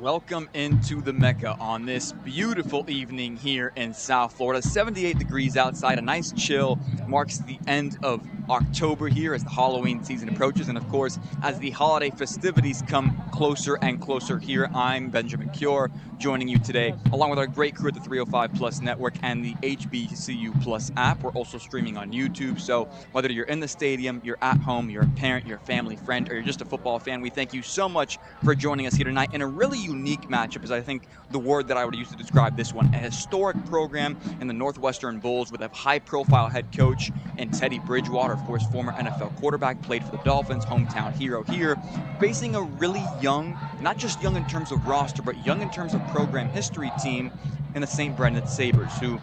welcome into the Mecca on this beautiful evening here in South Florida. 78 degrees outside, a nice chill marks the end of October here as the Halloween season approaches, and of course, as the holiday festivities come closer and closer here. I'm Benjamin Cure, joining you today, along with our great crew at the 305 Plus Network and the HBCU Plus app. We're also streaming on YouTube, so whether you're in the stadium, you're at home, you're a parent, you're a family friend, or you're just a football fan, we thank you so much for joining us here tonight in a really unique matchup, is I think the word that I would use to describe this one. A historic program in the Northwestern Bulls with a high-profile head coach in Teddy Bridgewater, of course, former NFL quarterback, played for the Dolphins, hometown hero here, facing a really young, not just young in terms of roster, but young in terms of program history team in the St. Brendan Sabers, who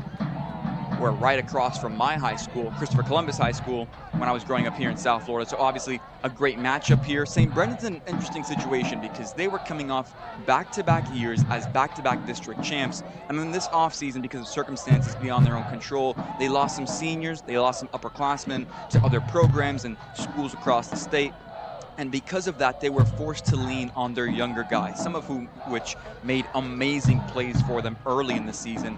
were right across from my high school, Christopher Columbus High School, when I was growing up here in South Florida. So obviously a great matchup here. St. Brendan's an interesting situation because they were coming off back-to-back years as back-to-back district champs. And then this offseason, because of circumstances beyond their own control, they lost some seniors, they lost some upperclassmen to other programs and schools across the state. And because of that, they were forced to lean on their younger guys, some of which made amazing plays for them early in the season.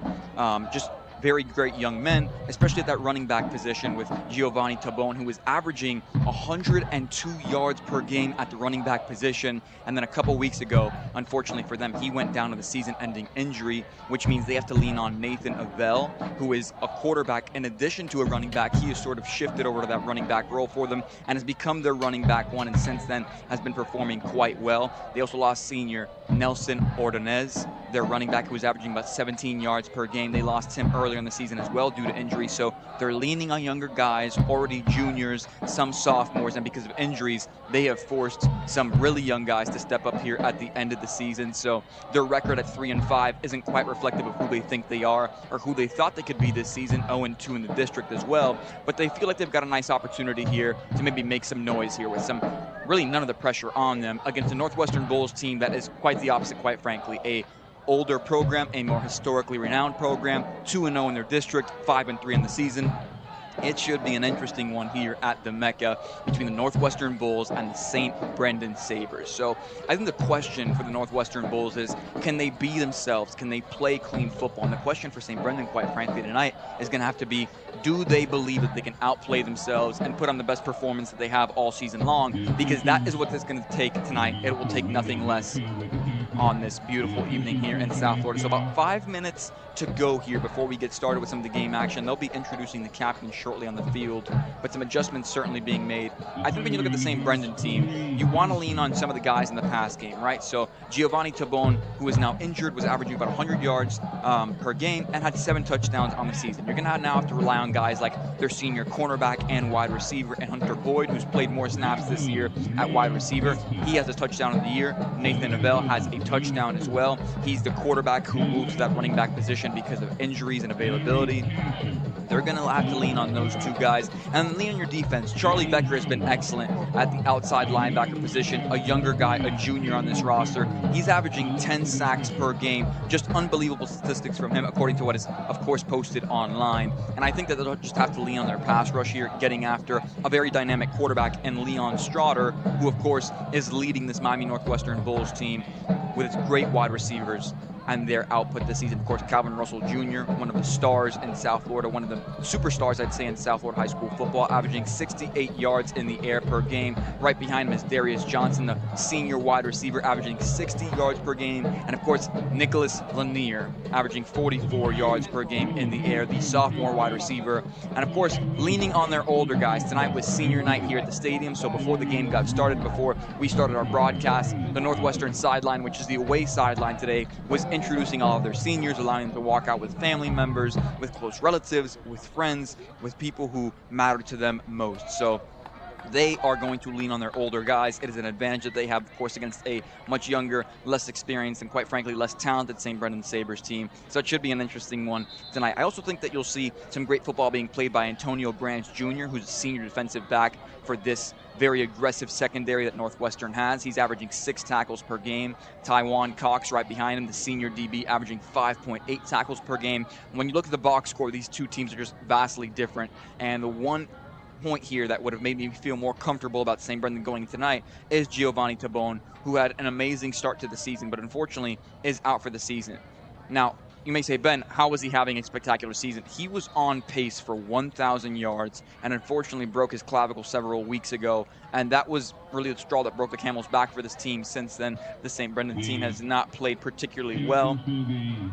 Just very great young men, especially at that running back position with Giovanni Tabone, who was averaging 102 yards per game at the running back position. And then a couple weeks ago, unfortunately for them, he went down with a season-ending injury, which means they have to lean on Nathan Avell, who is a quarterback in addition to a running back. He has sort of shifted over to that running back role for them and has become their running back one, and since then has been performing quite well. They also lost senior Nelson Ordonez, their running back, who was averaging about 17 yards per game. They lost him earlier in the season as well due to injury, so they're leaning on younger guys, already juniors, some sophomores, and because of injuries, they have forced some really young guys to step up here at the end of the season. So their record at 3-5 isn't quite reflective of who they think they are or who they thought they could be this season, 0-2 in the district as well, but they feel like they've got a nice opportunity here to maybe make some noise here with some really none of the pressure on them against a Northwestern Bulls team that is quite the opposite, quite frankly. A older program, a more historically renowned program, 2-0 in their district, 5-3 in the season. It should be an interesting one here at the Mecca between the Northwestern Bulls and the St. Brendan Sabers. So I think the question for the Northwestern Bulls is, can they be themselves? Can they play clean football? And the question for St. Brendan, quite frankly, tonight is going to have to be, do they believe that they can outplay themselves and put on the best performance that they have all season long? Because that is what it's going to take tonight. It will take nothing less on this beautiful evening here in South Florida. So about 5 minutes to go here before we get started with some of the game action. They'll be introducing the captain shortly on the field, but some adjustments certainly being made. I think when you look at the St. Brendan team, you want to lean on some of the guys in the pass game, right? So Giovanni Tabone, who is now injured, was averaging about 100 yards per game and had 7 touchdowns on the season. You're going to now have to rely on guys like their senior cornerback and wide receiver, and Hunter Boyd, who's played more snaps this year at wide receiver. He has a touchdown of the year. Nathan Avell has a touchdown as well. He's the quarterback who moved to that running back position because of injuries and availability. They're going to have to lean on those two guys. And lean on your defense. Charlie Becker has been excellent at the outside linebacker position, a younger guy, a junior on this roster. He's averaging 10 sacks per game. Just unbelievable statistics from him, according to what is, of course, posted online. And I think that they'll just have to lean on their pass rush here, getting after a very dynamic quarterback in Leon Strotter, who, of course, is leading this Miami Northwestern Bulls team with its great wide receivers and their output this season. Of course, Calvin Russell Jr., one of the stars in South Florida, one of the superstars, I'd say, in South Florida high school football, averaging 68 yards in the air per game. Right behind him is Darius Johnson, the senior wide receiver, averaging 60 yards per game. And, of course, Nicholas Lanier, averaging 44 yards per game in the air, the sophomore wide receiver. And, of course, leaning on their older guys. Tonight was senior night here at the stadium, so before the game got started, before we started our broadcast, the Northwestern sideline, which is the away sideline today, was introducing all of their seniors, allowing them to walk out with family members, with close relatives, with friends, with people who matter to them most. So they are going to lean on their older guys. It is an advantage that they have, of course, against a much younger, less experienced, and quite frankly, less talented St. Brendan Sabers team. So it should be an interesting one tonight. I also think that you'll see some great football being played by Antonio Branch Jr., who's a senior defensive back for this very aggressive secondary that Northwestern has. He's averaging 6 tackles per game. Taiwan Cox right behind him, the senior DB, averaging 5.8 tackles per game. When you look at the box score, these two teams are just vastly different. And the one point here that would have made me feel more comfortable about St. Brendan going tonight is Giovanni Tabone, who had an amazing start to the season, but unfortunately is out for the season. Now, you may say, Ben, how was he having a spectacular season? He was on pace for 1,000 yards and unfortunately broke his clavicle several weeks ago. And that was really the straw that broke the camel's back for this team. Since then, the St. Brendan team has not played particularly well.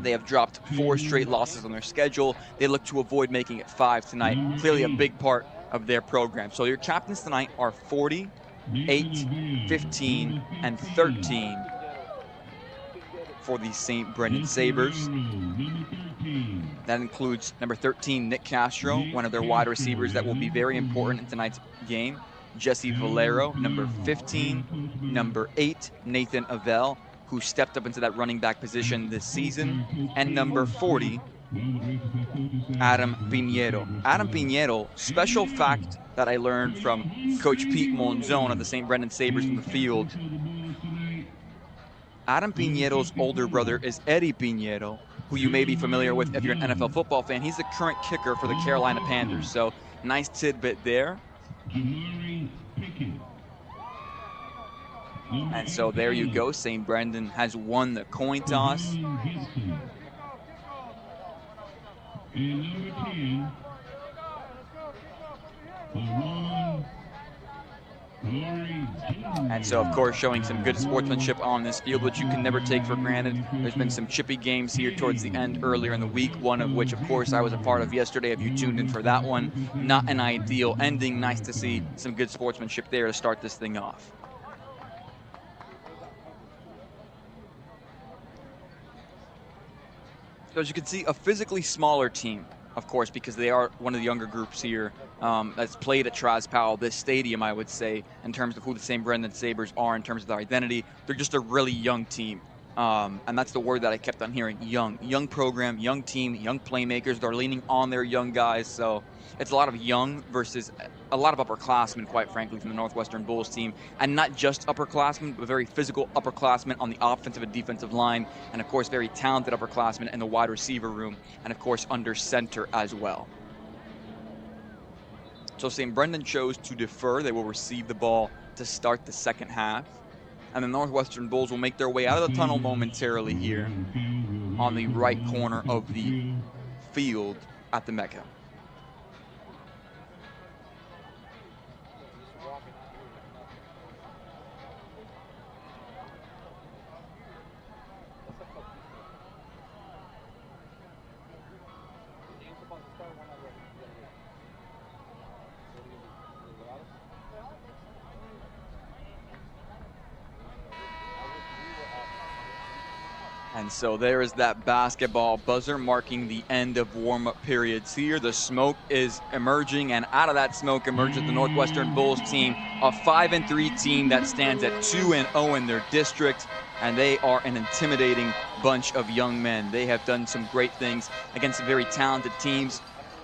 They have dropped 4 straight losses on their schedule. They look to avoid making it 5 tonight. Clearly a big part of their program. So your captains tonight are 40, 8, 15, and 13. For the St. Brendan Sabers. That includes number 13, Nick Castro, one of their wide receivers that will be very important in tonight's game. Jesse Valero, number 15. Number 8, Nathan Avell, who stepped up into that running back position this season. And number 40, Adam Pinheiro. Adam Pinheiro, special fact that I learned from Coach Pete Monzon of the St. Brendan Sabers in the field. Adam Pinheiro's older brother is Eddie Pinheiro, who you may be familiar with if you're an NFL football fan. He's the current kicker for the Carolina Panthers. So, nice tidbit there. And so there you go. St. Brendan has won the coin toss. And so, of course, showing some good sportsmanship on this field, which you can never take for granted. There's been some chippy games here towards the end earlier in the week, one of which, of course, I was a part of yesterday. If you tuned in for that one, not an ideal ending. Nice to see some good sportsmanship there to start this thing off. So as you can see, a physically smaller team, of course, because they are one of the younger groups here that's played at Traz Powell, this stadium, I would say, in terms of who the St. Brendan Sabers are, in terms of their identity. They're just a really young team. And that's the word that I kept on hearing, young. Young program, young team, young playmakers. They're leaning on their young guys. So it's a lot of young versus a lot of upperclassmen, quite frankly, from the Northwestern Bulls team. And not just upperclassmen, but very physical upperclassmen on the offensive and defensive line. And, of course, very talented upperclassmen in the wide receiver room. And, of course, under center as well. So St. Brendan chose to defer. They will receive the ball to start the second half. And the Northwestern Bulls will make their way out of the tunnel momentarily here on the right corner of the field at the Mecca. And so there is that basketball buzzer marking the end of warm-up periods here. The smoke is emerging, and out of that smoke emerges the Northwestern Bulls team, a 5-3 team that stands at 2-0 in their district, and they are an intimidating bunch of young men. They have done some great things against some very talented teams.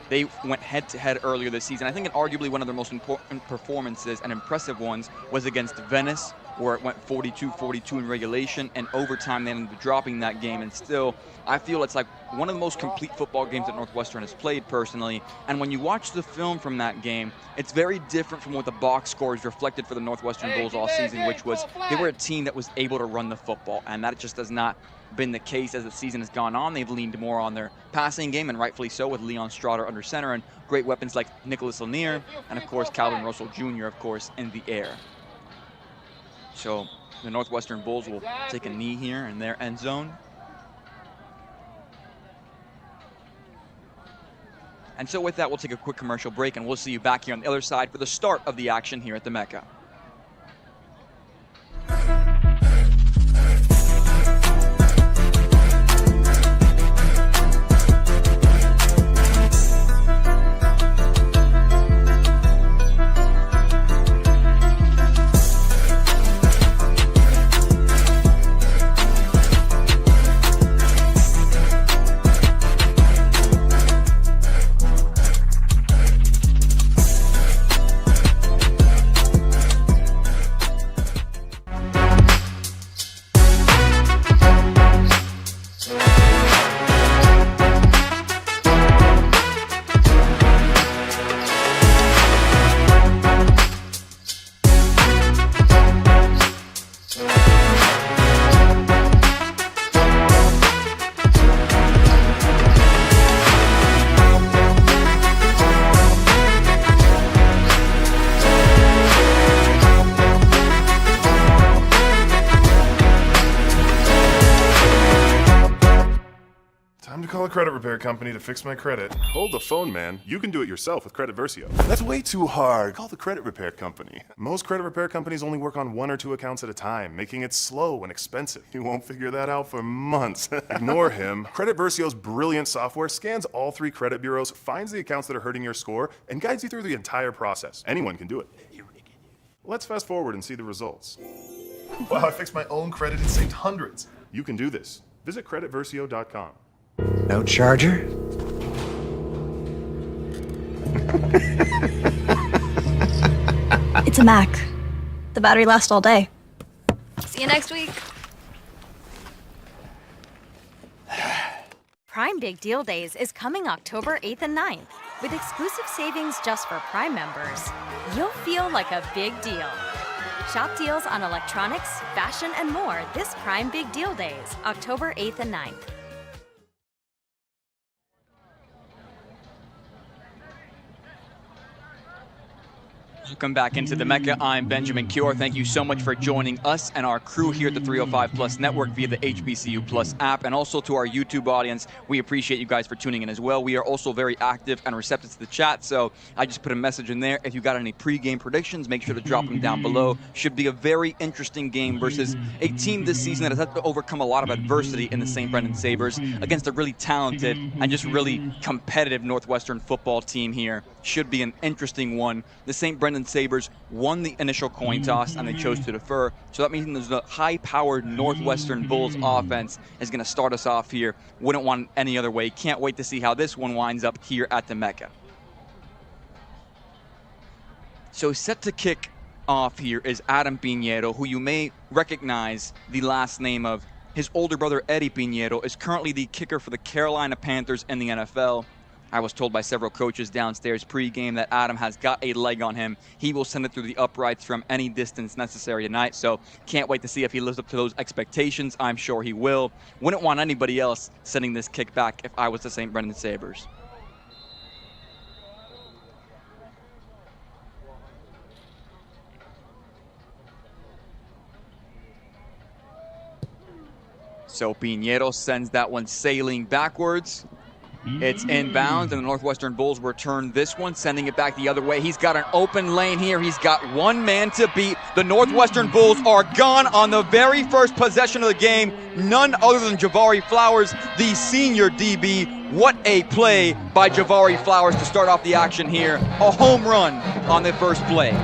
They went head-to-head earlier this season. I think arguably one of their most important performances and impressive ones was against Venice, where it went 42-42 in regulation, and overtime they ended up dropping that game. And still, I feel it's like one of the most complete football games that Northwestern has played personally. And when you watch the film from that game, it's very different from what the box scores reflected for the Northwestern Bulls all season, which was they were a team that was able to run the football, and that just has not been the case as the season has gone on. They've leaned more on their passing game, and rightfully so, with Leon Strotter under center and great weapons like Nicholas Lanier and, of course, Calvin Russell Jr., of course, in the air. So the Northwestern Bulls will take a knee here in their end zone. And so with that, we'll take a quick commercial break, and we'll see you back here on the other side for the start of the action here at the Mecca. credit repair company to fix my credit. Hold the phone, man. You can do it yourself with Credit Versio. That's way too hard. Call the credit repair company. Most credit repair companies only work on 1 or 2 accounts at a time, making it slow and expensive. You won't figure that out for months. Ignore him. Credit Versio's brilliant software scans all 3 credit bureaus, finds the accounts that are hurting your score, and guides you through the entire process. Anyone can do it. Let's fast forward and see the results. Wow, I fixed my own credit and saved hundreds. You can do this. Visit creditversio.com. No charger? It's a Mac. The battery lasts all day. See you next week. Prime Big Deal Days is coming October 8th and 9th. With exclusive savings just for Prime members, you'll feel like a big deal. Shop deals on electronics, fashion, and more this Prime Big Deal Days, October 8th and 9th. Welcome back into the Mecca. I'm Benjamin Cure. Thank you so much for joining us and our crew here at the 305 Plus Network via the HBCU Plus app, and also to our YouTube audience. We appreciate you guys for tuning in as well. We are also very active and receptive to the chat, so I just put a message in there. If you got any pregame predictions, make sure to drop them down below. Should be a very interesting game versus a team this season that has had to overcome a lot of adversity in the St. Brendan Sabers against a really talented and just really competitive Northwestern football team here. Should be an interesting one. The St. Brendan Sabers won the initial coin toss and they chose to defer. So that means the high-powered Northwestern Bulls offense is going to start us off here. Wouldn't want any other way. Can't wait to see how this one winds up here at the Mecca. So set to kick off here is Adam Piñeiro, who you may recognize the last name of. His older brother, Eddie Piñeiro, is currently the kicker for the Carolina Panthers in the NFL. I was told by several coaches downstairs pregame that Adam has got a leg on him. He will send it through the uprights from any distance necessary tonight, so can't wait to see if he lives up to those expectations. I'm sure he will. Wouldn't want anybody else sending this kick back if I was the St. Brendan Sabers. So Piñeiro sends that one sailing backwards. It's inbounds, and the Northwestern Bulls return this one, sending it back the other way. He's got an open lane here. He's got one man to beat. The Northwestern Bulls are gone on the very first possession of the game. None other than Javari Flowers, the senior DB. What a play by Javari Flowers to start off the action here. A home run on the first play.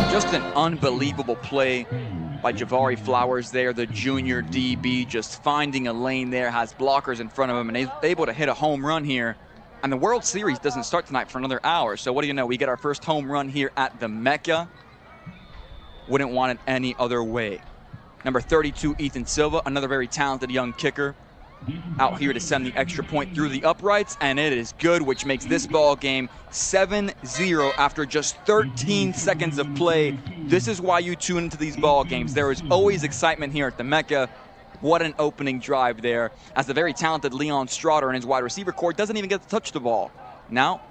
Just an unbelievable play by Javari Flowers there, the junior DB, just finding a lane there, has blockers in front of him, and is able to hit a home run here. And the World Series doesn't start tonight for another hour, so what do you know? We get our first home run here at the Mecca. Wouldn't want it any other way. Number 32, Ethan Silva, another very talented young kicker, out here to send the extra point through the uprights, and it is good, which makes this ball game 7-0 after just 13 seconds of play. This is why you tune into these ball games. There is always excitement here at the Mecca. What an opening drive there, as the very talented Leon Strotter and his wide receiver core doesn't even get to touch the ball. Now,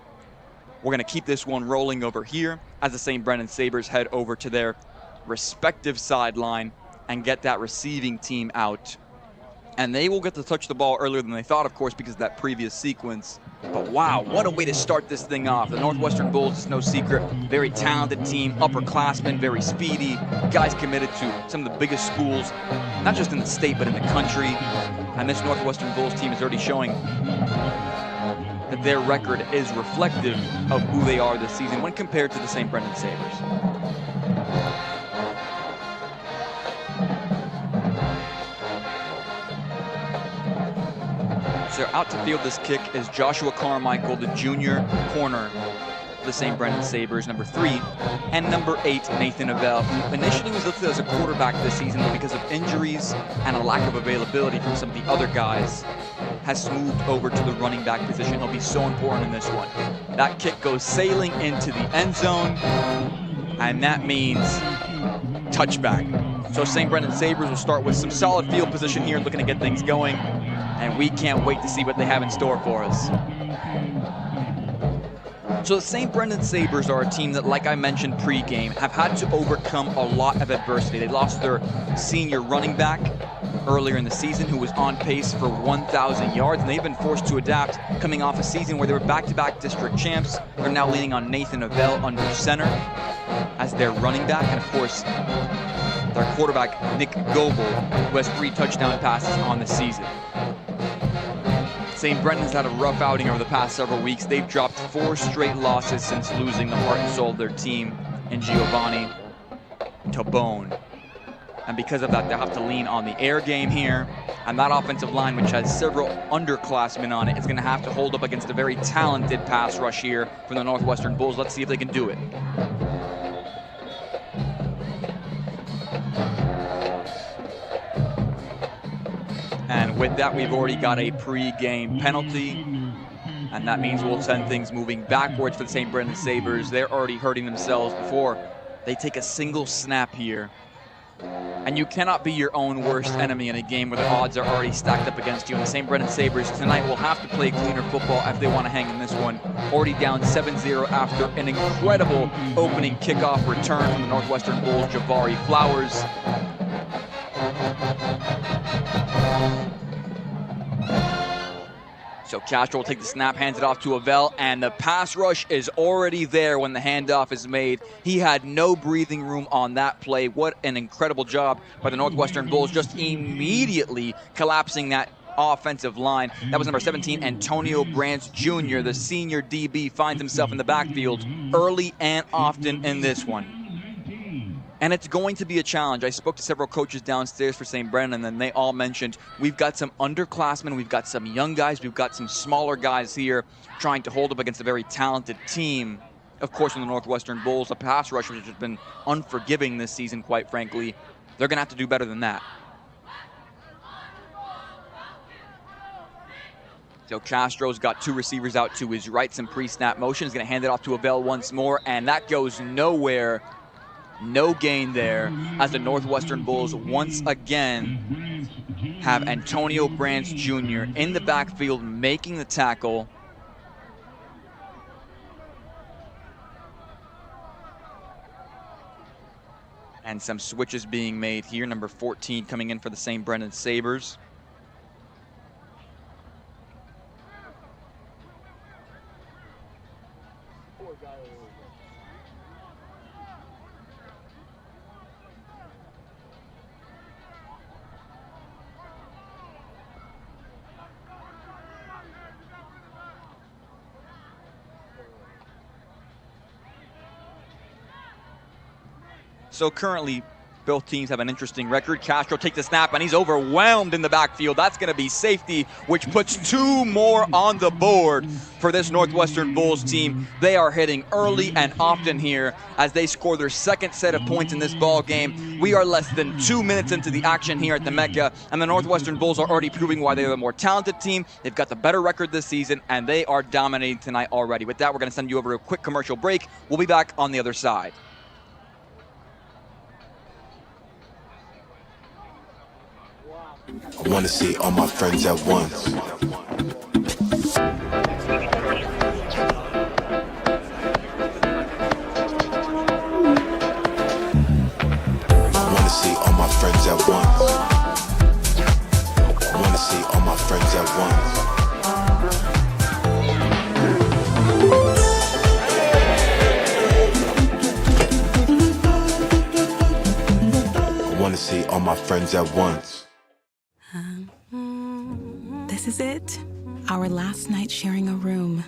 we're going to keep this one rolling over here as the St. Brendan Sabers head over to their respective sideline and get that receiving team out. And they will get to touch the ball earlier than they thought, of course, because of that previous sequence. But wow, what a way to start this thing off. The Northwestern Bulls is no secret. Very talented team, upperclassmen, very speedy. Guys committed to some of the biggest schools, not just in the state, but in the country. And this Northwestern Bulls team is already showing that their record is reflective of who they are this season when compared to the St. Brendan Sabers. So out to field this kick is Joshua Carmichael, the junior corner of the St. Brendan Sabers, number 3, and number 8, Nathan Abell, who initially was listed as a quarterback this season, but because of injuries and a lack of availability from some of the other guys, has moved over to the running back position. He'll be so important in this one. That kick goes sailing into the end zone, and that means touchback. So St. Brendan Sabers will start with some solid field position here, looking to get things going. And we can't wait to see what they have in store for us. So the St. Brendan Sabers are a team that, like I mentioned pregame, have had to overcome a lot of adversity. They lost their senior running back earlier in the season who was on pace for 1,000 yards, and they've been forced to adapt coming off a season where they were back-to-back district champs. They're now leaning on Nathan Avell under center as their running back, and of course their quarterback Nick Goebel, who has 3 touchdown passes on the season. St. Brendan's had a rough outing over the past several weeks. They've dropped 4 straight losses since losing the heart and soul of their team in Giovanni Tabone. And because of that, they have to lean on the air game here. And that offensive line, which has several underclassmen on it, is going to have to hold up against a very talented pass rush here from the Northwestern Bulls. Let's see if they can do it. And with that, we've already got a pre-game penalty. And that means we'll send things moving backwards for the St. Brendan Sabers. They're already hurting themselves before they take a single snap here. And you cannot be your own worst enemy in a game where the odds are already stacked up against you. And the St. Brendan Sabers tonight will have to play cleaner football if they want to hang in this one. Already down 7-0 after an incredible opening kickoff return from the Northwestern Bulls, Jabari Flowers. So Castro will take the snap, hands it off to Avell, and the pass rush is already there when the handoff is made. He had no breathing room on that play. What an incredible job by the Northwestern Bulls, just immediately collapsing that offensive line. That was number 17, Antonio Brands Jr., the senior DB, finds himself in the backfield early and often in this one. And it's going to be a challenge. I spoke to several coaches downstairs for St. Brendan, and they all mentioned we've got some underclassmen, we've got some young guys, we've got some smaller guys here trying to hold up against a very talented team. Of course, from the Northwestern Bulls, a pass rush which has been unforgiving this season, quite frankly. They're going to have to do better than that. So Castro's got 2 receivers out to his right, some pre-snap motion. He's going to hand it off to Avell once more, and that goes nowhere. No gain there as the Northwestern Bulls once again have Antonio Brands Jr. in the backfield making the tackle. And some switches being made here. Number 14 coming in for the St. Brendan Sabers. So currently, both teams have an interesting record. Castro takes the snap, and he's overwhelmed in the backfield. That's going to be safety, which puts 2 more on the board for this Northwestern Bulls team. They are hitting early and often here as they score their 2nd set of points in this ball game. We are less than 2 minutes into the action here at the Mecca, and the Northwestern Bulls are already proving why they are the more talented team. They've got the better record this season, and they are dominating tonight already. With that, we're going to send you over a quick commercial break. We'll be back on the other side. I wanna see all my friends at once. I wanna see all my friends at once. I wanna see all my friends at once. I wanna see all my friends at once. This is it. Our last night sharing a room.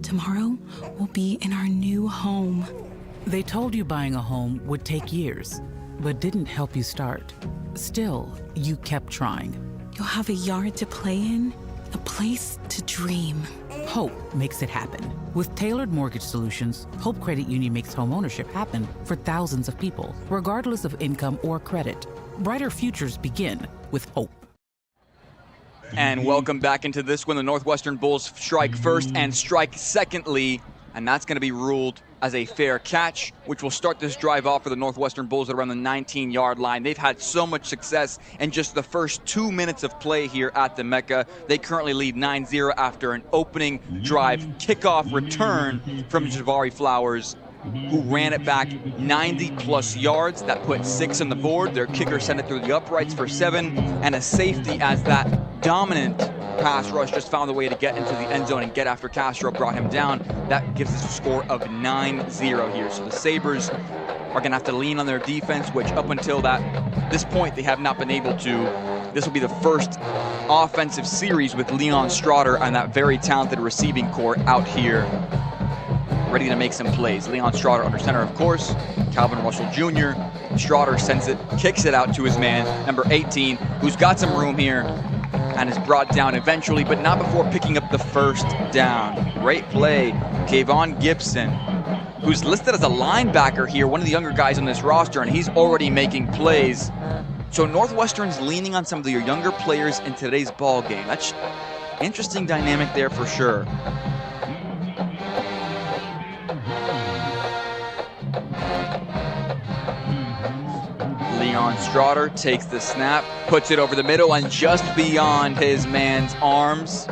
Tomorrow, we'll be in our new home. They told you buying a home would take years, but didn't help you start. Still, you kept trying. You'll have a yard to play in, a place to dream. Hope makes it happen. With tailored mortgage solutions, Hope Credit Union makes home ownership happen for thousands of people, regardless of income or credit. Brighter futures begin with hope. And welcome back into this one. The Northwestern Bulls strike first and strike secondly and that's going to be ruled as a fair catch, which will start this drive off for the Northwestern Bulls at around the 19-yard line. They've had so much success in just the first 2 minutes of play here at the Mecca. They currently lead 9-0 after an opening drive kickoff return from Jabari Flowers, who ran it back 90-plus yards. That put 6 on the board. Their kicker sent it through the uprights for 7, and a safety as that dominant pass rush just found a way to get into the end zone and get after Castro, brought him down. That gives us a score of 9-0 here. So the Sabers are going to have to lean on their defense, which up until this point they have not been able to. This will be the first offensive series with Leon Strotter and that very talented receiving corps out here ready to make some plays. Leon Strotter under center, of course. Calvin Russell Jr. Strotter sends it, kicks it out to his man, number 18, who's got some room here and is brought down eventually, but not before picking up the first down. Great play. Kayvon Gibson, who's listed as a linebacker here, one of the younger guys on this roster, and he's already making plays. So Northwestern's leaning on some of their younger players in today's ball game. That's interesting dynamic there for sure. Leon Strotter takes the snap, puts it over the middle and just beyond his man's arms.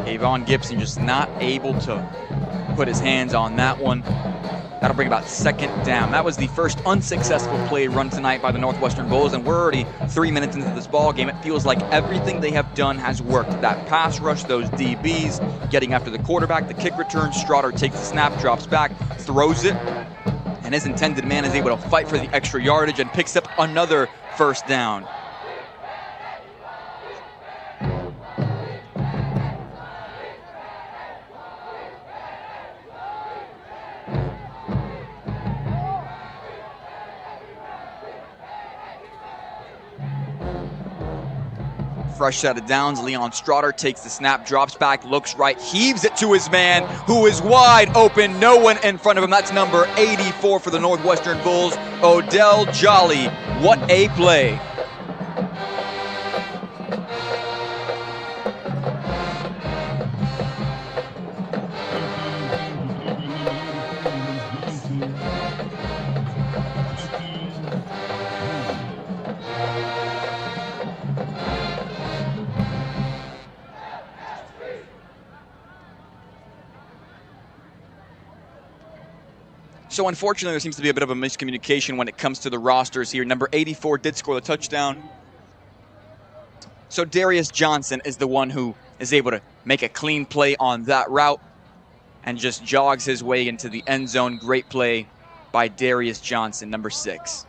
Kayvon Gibson just not able to put his hands on that one. That'll bring about second down. That was the first unsuccessful play run tonight by the Northwestern Bulls, and we're already 3 minutes into this ball game. It feels like everything they have done has worked. That pass rush, those DBs, getting after the quarterback, the kick return. Strotter takes the snap, drops back, throws it, and his intended man is able to fight for the extra yardage and picks up another first down. Fresh set of downs. Leon Strotter takes the snap, drops back, looks right, heaves it to his man, who is wide open. No one in front of him. That's number 84 for the Northwestern Bulls, Odell Jolly. What a play. So unfortunately, there seems to be a bit of a miscommunication when it comes to the rosters here. Number 84 did score the touchdown. So Darius Johnson is the one who is able to make a clean play on that route and just jogs his way into the end zone. Great play by Darius Johnson, number 6.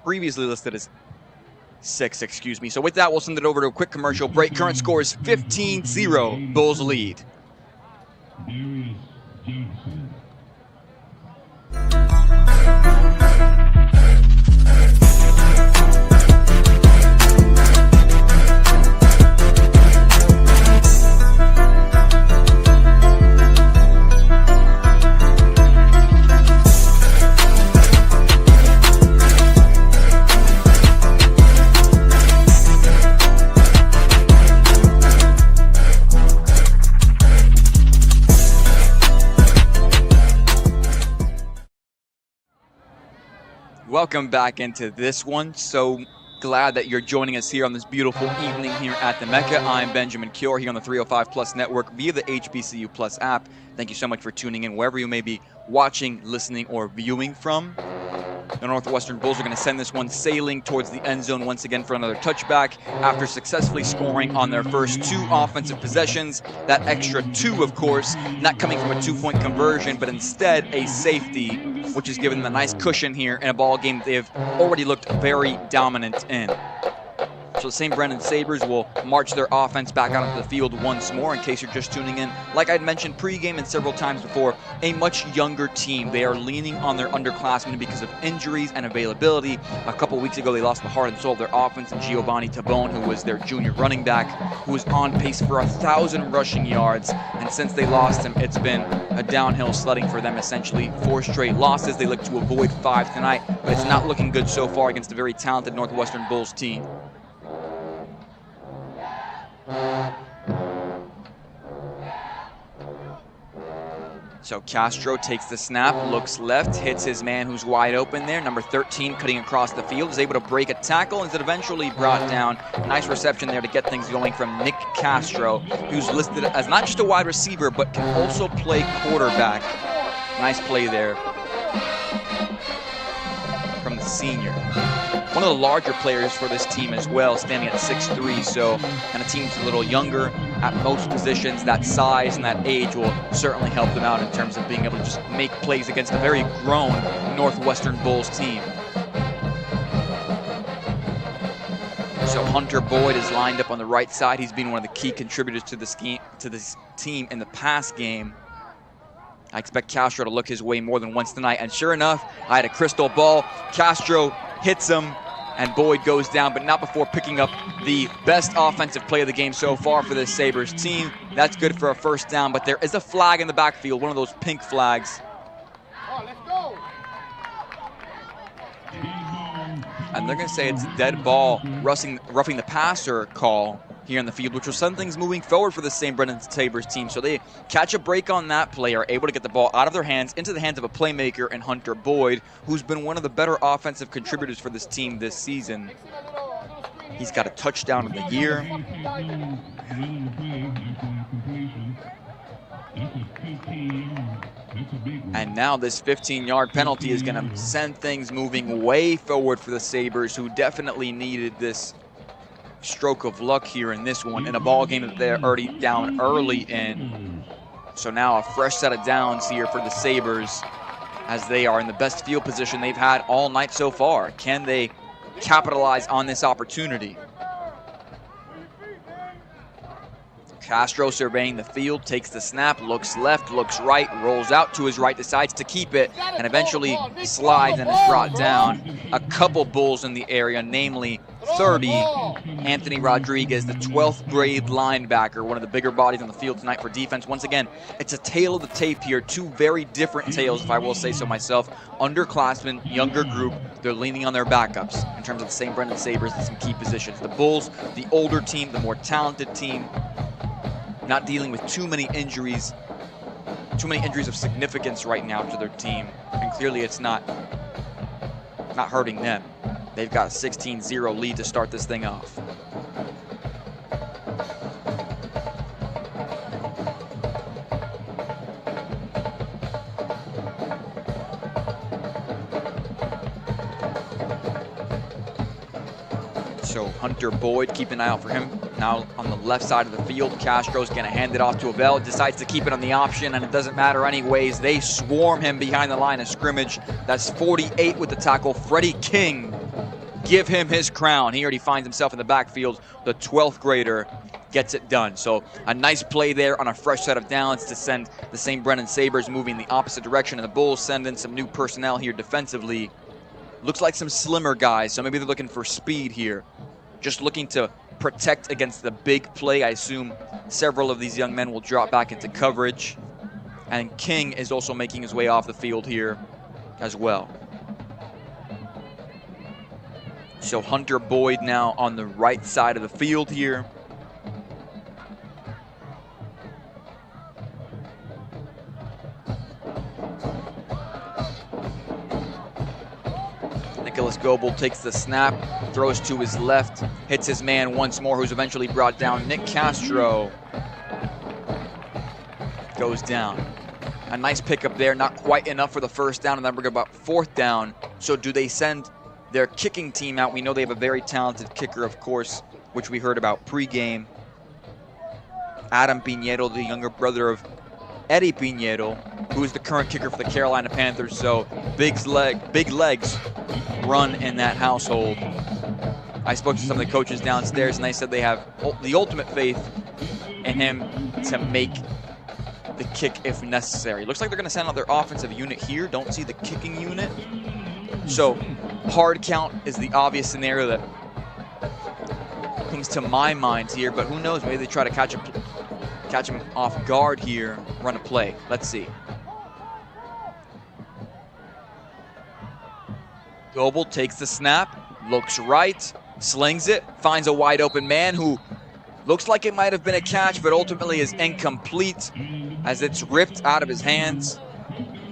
Previously listed as 6, excuse me. So with that, we'll send it over to a quick commercial break. Current score is 15-0, Bulls lead. Welcome back into this one. So glad that you're joining us here on this beautiful evening here at the Mecca. I'm Benjamin Cure here on the 305 Plus Network via the HBCU Plus app. Thank you so much for tuning in wherever you may be watching, listening, or viewing from. The Northwestern Bulls are going to send this one sailing towards the end zone once again for another touchback after successfully scoring on their first 2 offensive possessions. That extra 2, of course, not coming from a 2-point conversion, but instead a safety, which has given them a nice cushion here in a ball game they have already looked very dominant in. So the St. Brendan Sabers will march their offense back out onto the field once more. In case you're just tuning in, like I'd mentioned pregame and several times before, a much younger team. They are leaning on their underclassmen because of injuries and availability. A couple weeks ago, they lost the heart and soul of their offense in Giovanni Tabone, who was their junior running back, who was on pace for 1,000 rushing yards. And since they lost him, it's been a downhill sledding for them, essentially. 4 straight losses. They look to avoid 5 tonight, but it's not looking good so far against a very talented Northwestern Bulls team. So Castro takes the snap, looks left, hits his man who's wide open there. Number 13 cutting across the field, is able to break a tackle and is eventually brought down. Nice reception there to get things going from Nick Castro, who's listed as not just a wide receiver, but can also play quarterback. Nice play there from the senior. One of the larger players for this team as well, standing at 6'3", so, and a team's a little younger at most positions. That size and that age will certainly help them out in terms of being able to just make plays against a very grown Northwestern Bulls team. So Hunter Boyd is lined up on the right side. He's been one of the key contributors to this team in the past game. I expect Castro to look his way more than once tonight, and sure enough, I had a crystal ball. Castro hits him, and Boyd goes down, but not before picking up the best offensive play of the game so far for this Sabres team. That's good for a first down, but there is a flag in the backfield, one of those pink flags. And they're going to say it's a dead ball, roughing the passer call here in the field, which will send things moving forward for the St. Brendan Sabres team. So they catch a break on that play, are able to get the ball out of their hands into the hands of a playmaker in Hunter Boyd, who's been one of the better offensive contributors for this team this season. He's got a touchdown of the year. And now this 15-yard penalty is going to send things moving way forward for the Sabres, who definitely needed this stroke of luck here in this one, in a ball game that they're already down early in. So now a fresh set of downs here for the Sabres, as they are in the best field position they've had all night so far. Can they capitalize on this opportunity? Castro surveying the field, takes the snap, looks left, looks right, rolls out to his right, decides to keep it, and eventually slides and is brought down. A couple Bulls in the area, namely 30, Anthony Rodriguez, the 12th grade linebacker, one of the bigger bodies on the field tonight for defense. Once again, it's a tale of the tape here, 2 very different tales, if I will say so myself. Underclassmen, younger group, they're leaning on their backups in terms of the St. Brendan Sabres in some key positions. The Bulls, the older team, the more talented team, not dealing with too many injuries of significance right now to their team, and clearly it's not hurting them. They've got a 16-0 lead to start this thing off. So Hunter Boyd, keep an eye out for him. Now on the left side of the field, Castro's going to hand it off to Avell, decides to keep it on the option, and it doesn't matter anyways. They swarm him behind the line of scrimmage. That's 48 with the tackle. Freddie King, give him his crown. He already finds himself in the backfield. The 12th grader gets it done. So a nice play there on a fresh set of downs to send the St. Brendan Sabres moving the opposite direction, and the Bulls send in some new personnel here defensively. Looks like some slimmer guys, so maybe they're looking for speed here. Just looking to protect against the big play. I assume several of these young men will drop back into coverage. And King is also making his way off the field here as well. So Hunter Boyd now on the right side of the field here. Nicholas Goebel takes the snap, throws to his left, hits his man once more, who's eventually brought down. Nick Castro goes down. A nice pickup there, not quite enough for the first down, and then we're about 4th down. So do they send their kicking team out? We know they have a very talented kicker, of course, which we heard about pregame. Adam Piñeiro, the younger brother of Eddie Piñeiro, who is the current kicker for the Carolina Panthers. So big legs run in that household. I spoke to some of the coaches downstairs, and they said they have the ultimate faith in him to make the kick if necessary. Looks like they're going to send out their offensive unit here. Don't see the kicking unit. So hard count is the obvious scenario that comes to my mind here, but who knows? Maybe they try to catch him off guard here, run a play. Let's see. Goebel takes the snap, looks right, slings it, finds a wide open man who looks like it might have been a catch, but ultimately is incomplete as it's ripped out of his hands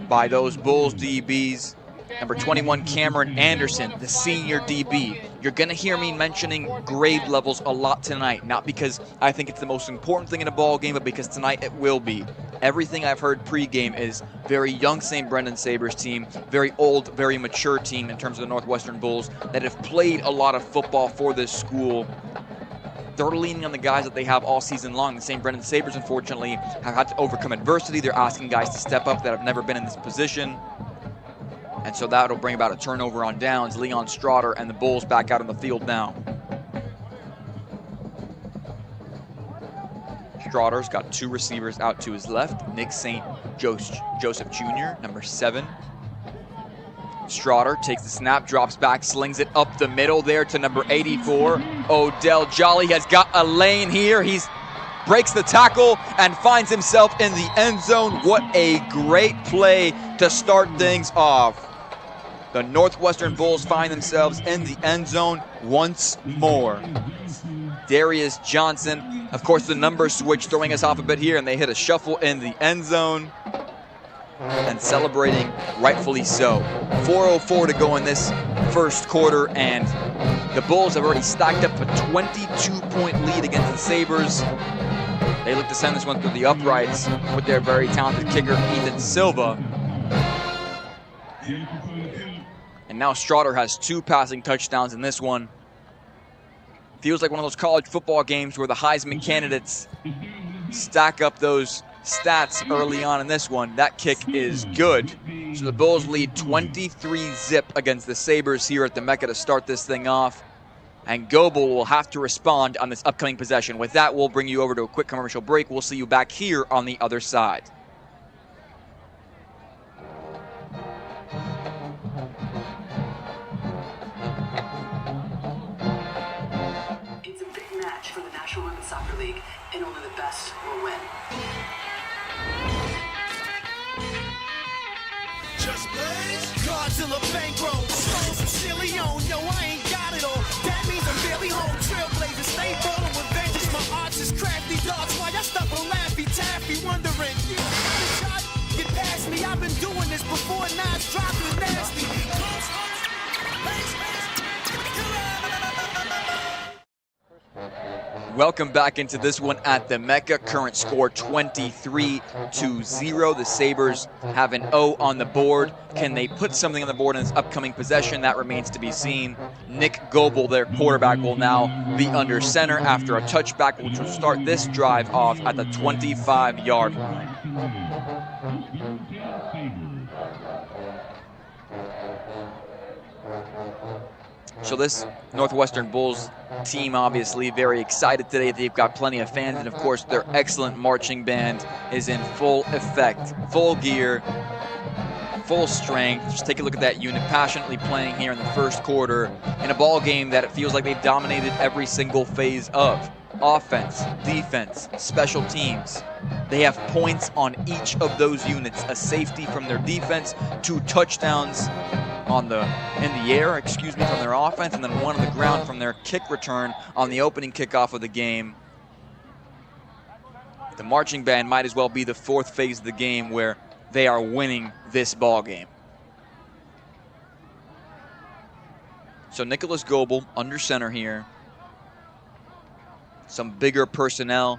by those Bulls DBs. Number 21, Cameron Anderson, the senior DB. You're going to hear me mentioning grade levels a lot tonight, not because I think it's the most important thing in a ball game, but because tonight it will be. Everything I've heard pregame is very young St. Brendan Sabers team, very old, very mature team in terms of the Northwestern Bulls that have played a lot of football for this school. They're leaning on the guys that they have all season long. The St. Brendan Sabers, unfortunately, have had to overcome adversity. They're asking guys to step up that have never been in this position. And so that'll bring about a turnover on downs. Leon Strotter and the Bulls back out on the field now. Strotter's got two receivers out to his left. Nick St. Joseph Jr., number 7. Strotter takes the snap, drops back, slings it up the middle there to number 84. Odell Jolly has got a lane here. He breaks the tackle and finds himself in the end zone. What a great play to start things off. The Northwestern Bulls find themselves in the end zone once more. Darius Johnson, of course, the number switch throwing us off a bit here, and they hit a shuffle in the end zone. And celebrating rightfully so. 4:04 to go in this first quarter, and the Bulls have already stacked up a 22-point lead against the Sabers. They look to send this one through the uprights with their very talented kicker, Ethan Silva. And now Strotter has 2 passing touchdowns in this one. Feels like one of those college football games where the Heisman candidates stack up those stats early on in this one. That kick is good. So the Bulls lead 23-0 against the Sabers here at the Mecca to start this thing off. And Goebel will have to respond on this upcoming possession. With that, we'll bring you over to a quick commercial break. We'll see you back here on the other side. It's a big match for the National Women's Soccer League, and only the best will win. Just blaze Godzilla bankroll, silly on, yo, I ain't got it all. That means I'm barely home, trailblazer, stay ballin' with vengeance. My arts is crafty, dogs, why y'all stuck on Laffy Taffy, wondering. Get past me, I've been doing this before, now it's dropping nasty. Welcome back into this one at the Mecca. Current score 23-0. The Sabers have an O on the board. Can they put something on the board in this upcoming possession? That remains to be seen. Nick Goebel, their quarterback, will now be under center after a touchback, which will start this drive off at the 25-yard line. So this Northwestern Bulls team obviously very excited today. They've got plenty of fans, and of course their excellent marching band is in full effect, full gear, full strength. Just take a look at that unit passionately playing here in the first quarter in a ball game that it feels like they've dominated every single phase of. Offense, defense, special teams. They have points on each of those units, a safety from their defense, 2 touchdowns in the air, from their offense, and then 1 on the ground from their kick return on the opening kickoff of the game. The marching band might as well be the 4th phase of the game where they are winning this ball game. So Nicholas Goebel under center here. Some bigger personnel.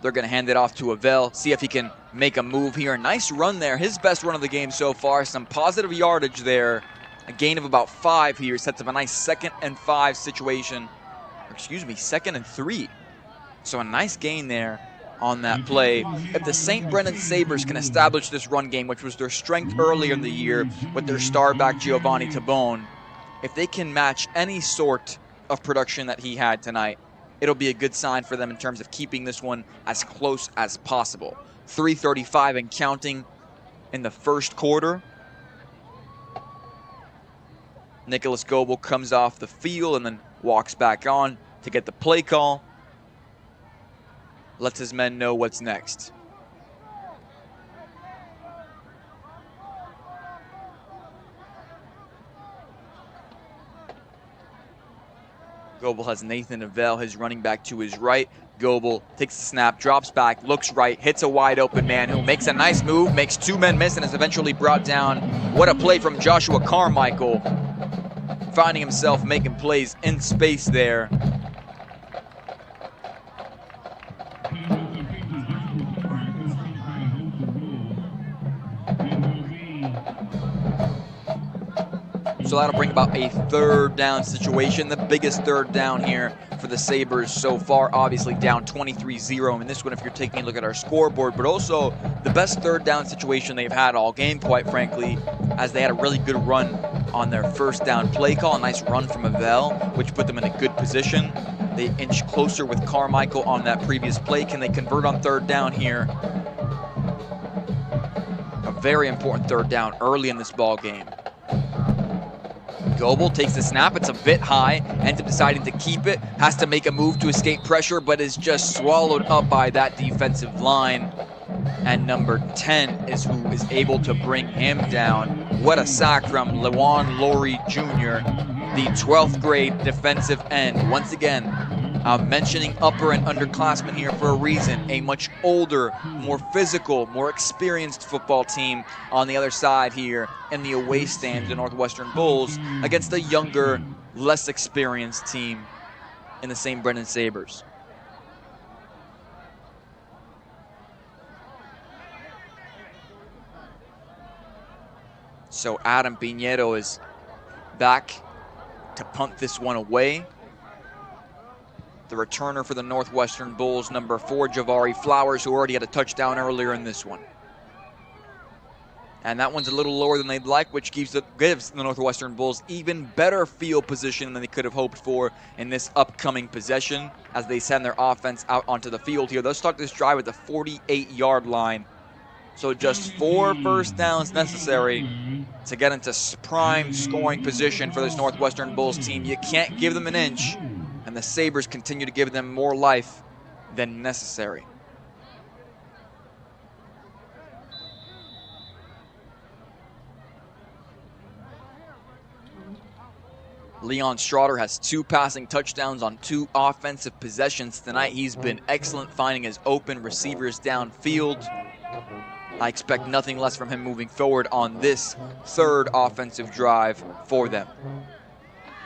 They're going to hand it off to Avell, see if he can make a move here. Nice run there, his best run of the game so far. Some positive yardage there. A gain of about 5 here, sets up a nice 2nd and 5 situation. 2nd and 3. So a nice gain there on that play. If the St. Brendan Sabers can establish this run game, which was their strength earlier in the year with their star back Giovanni Tabone, if they can match any sort of production that he had tonight, it'll be a good sign for them in terms of keeping this one as close as possible. 3:35 and counting in the first quarter. Nicholas Goebel comes off the field and then walks back on to get the play call. Lets his men know what's next. Goebel has Nathan Avell, his running back, to his right. Goebel takes the snap, drops back, looks right, hits a wide open man who makes a nice move, makes 2 men miss, and is eventually brought down. What a play from Joshua Carmichael, finding himself making plays in space there. So that'll bring about a 3rd down situation, the biggest 3rd down here for the Sabres so far. Obviously down 23-0 in this one if you're taking a look at our scoreboard, but also the best 3rd down situation they've had all game, quite frankly, as they had a really good run on their 1st down play call. A nice run from Avell, which put them in a good position. They inch closer with Carmichael on that previous play. Can they convert on 3rd down here? A very important 3rd down early in this ball game. Goebel takes the snap, it's a bit high, ends up deciding to keep it, has to make a move to escape pressure, but is just swallowed up by that defensive line. And number 10 is who is able to bring him down. What a sack from Lewan Laurie Jr., the 12th grade defensive end. Once again, I'm mentioning upper and underclassmen here for a reason. A much older, more physical, more experienced football team on the other side here in the away stand, the Northwestern Bulls, against a younger, less experienced team in the St. Brendan Sabers. So Adam Piñeiro is back to punt this one away. The returner for the Northwestern Bulls, number 4, Javari Flowers, who already had a touchdown earlier in this one. And that one's a little lower than they'd like, which gives the Northwestern Bulls even better field position than they could have hoped for in this upcoming possession as they send their offense out onto the field here. They'll start this drive at the 48-yard line. So just 4 first downs necessary to get into prime scoring position for this Northwestern Bulls team. You can't give them an inch, and the Sabres continue to give them more life than necessary. Leon Straughter has 2 passing touchdowns on 2 offensive possessions tonight. He's been excellent finding his open receivers downfield. I expect nothing less from him moving forward on this 3rd offensive drive for them.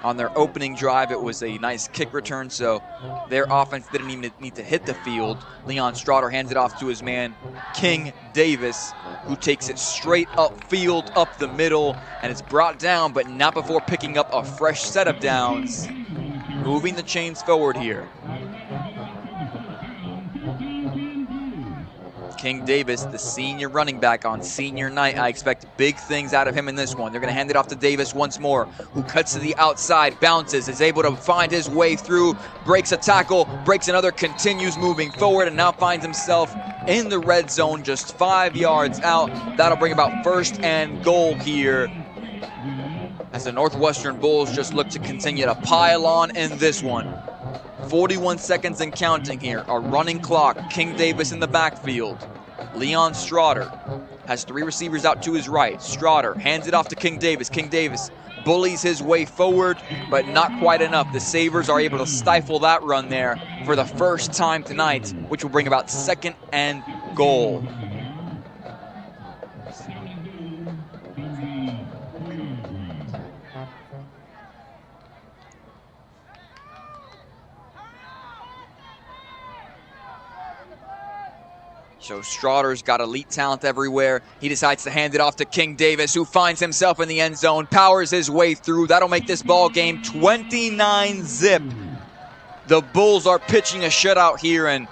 On their opening drive, it was a nice kick return, so their offense didn't even need to hit the field. Leon Straughter hands it off to his man, King Davis, who takes it straight upfield, up the middle, and it's brought down, but not before picking up a fresh set of downs. Moving the chains forward here. King Davis, the senior running back on senior night. I expect big things out of him in this one. They're going to hand it off to Davis once more, who cuts to the outside, bounces, is able to find his way through, breaks a tackle, breaks another, continues moving forward, and now finds himself in the red zone just 5 yards out. That'll bring about 1st and goal here as the Northwestern Bulls just look to continue to pile on in this one. 41 seconds and counting here. A running clock. King Davis in the backfield. Leon Straughter has 3 receivers out to his right. Straughter hands it off to King Davis. King Davis bullies his way forward, but not quite enough. The Sabres are able to stifle that run there for the first time tonight, which will bring about 2nd and goal. So Straughter's got elite talent everywhere. He decides to hand it off to King Davis, who finds himself in the end zone, powers his way through. That'll make this ball game 29-zip. The Bulls are pitching a shutout here, and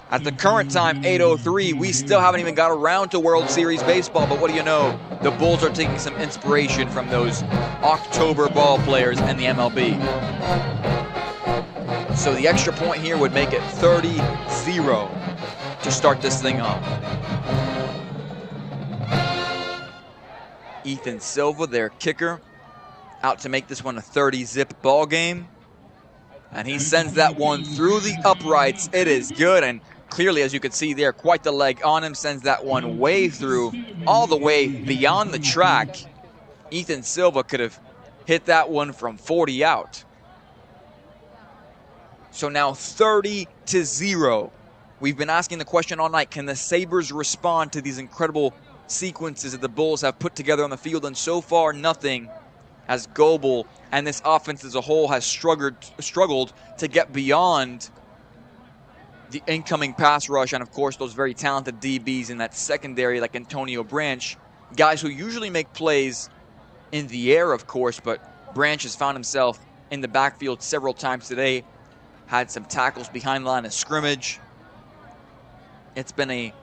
at the current time, 8:03, we still haven't even got around to World Series baseball, but what do you know? the Bulls are taking some inspiration from those October ball players in the MLB. So the extra point here would make it 30-0 to start this thing off. Ethan Silva, their kicker, out to make this one a 30-zip ball game. And he sends that one through the uprights. It is good, and clearly, as you can see there, quite the leg on him, sends that one way through, all the way beyond the track. Ethan Silva could have hit that one from 40 out. So now 30-0. We've been asking the question all night, can the Sabres respond to these incredible sequences that the Bulls have put together on the field? And so far, nothing, as Goebel and this offense as a whole has struggled to get beyond the incoming pass rush, and of course those very talented DBs in that secondary like Antonio Branch, guys who usually make plays in the air, of course, but Branch has found himself in the backfield several times today, had some tackles behind the line of scrimmage. It's been a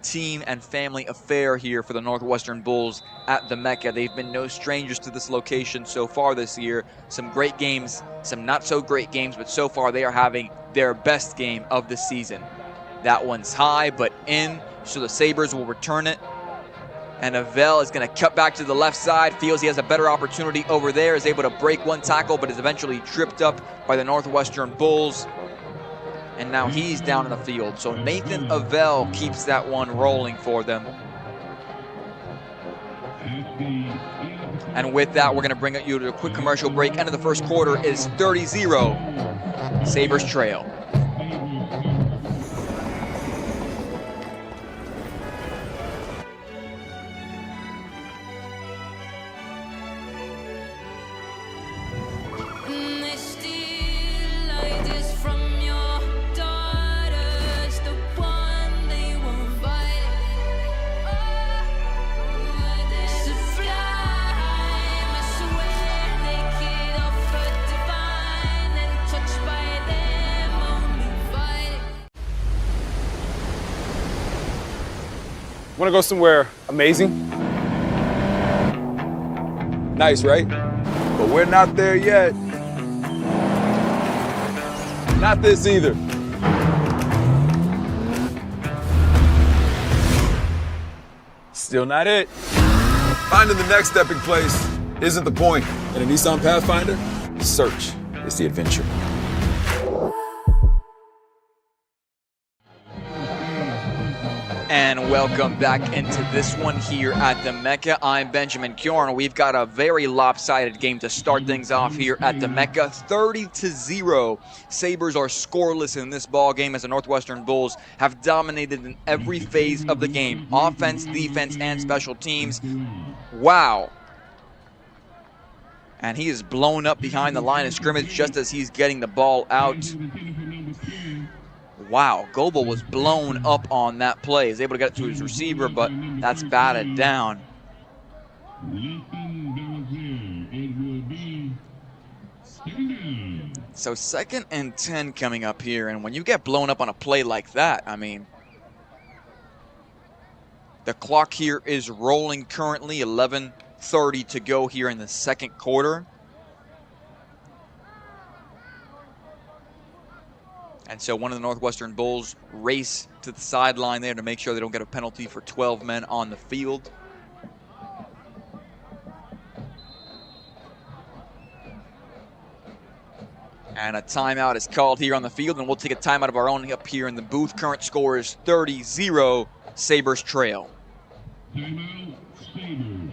team and family affair here for the Northwestern Bulls at the Mecca. They've been no strangers to this location so far this year. Some great games, some not so great games, but so far they are having their best game of the season. That one's high, but in, so the Sabres will return it. And Avell is going to cut back to the left side, feels he has a better opportunity over there, is able to break one tackle, but is eventually tripped up by the Northwestern Bulls. And now he's down in the field. So Nathan Avell keeps that one rolling for them. And with that, we're going to bring you to a quick commercial break. End of the first quarter is 30-0. Sabres trail. Want to go somewhere amazing? Nice, right? But we're not there yet. Not this either. Still not it. Finding the next epic place isn't the point. In a Nissan Pathfinder, search is the adventure. And welcome back into this one here at the Mecca. I'm Benjamin Kjorn. We've got a very lopsided game to start things off here at the Mecca. 30-0. Sabres are scoreless in this ball game as the Northwestern Bulls have dominated in every phase of the game. Offense, defense, and special teams. Wow. And he is blown up behind the line of scrimmage just as he's getting the ball out. Wow, Goebel was blown up on that play. He's able to get it to his receiver, but that's batted down. So 2nd and 10 coming up here, and when you get blown up on a play like that, I mean, the clock here is rolling currently, 11:30 to go here in the second quarter. And so one of the Northwestern Bulls race to the sideline there to make sure they don't get a penalty for 12 men on the field. And a timeout is called here on the field, and we'll take a timeout of our own up here in the booth. Current score is 30-0, Sabres trail. Timeout, Sabres.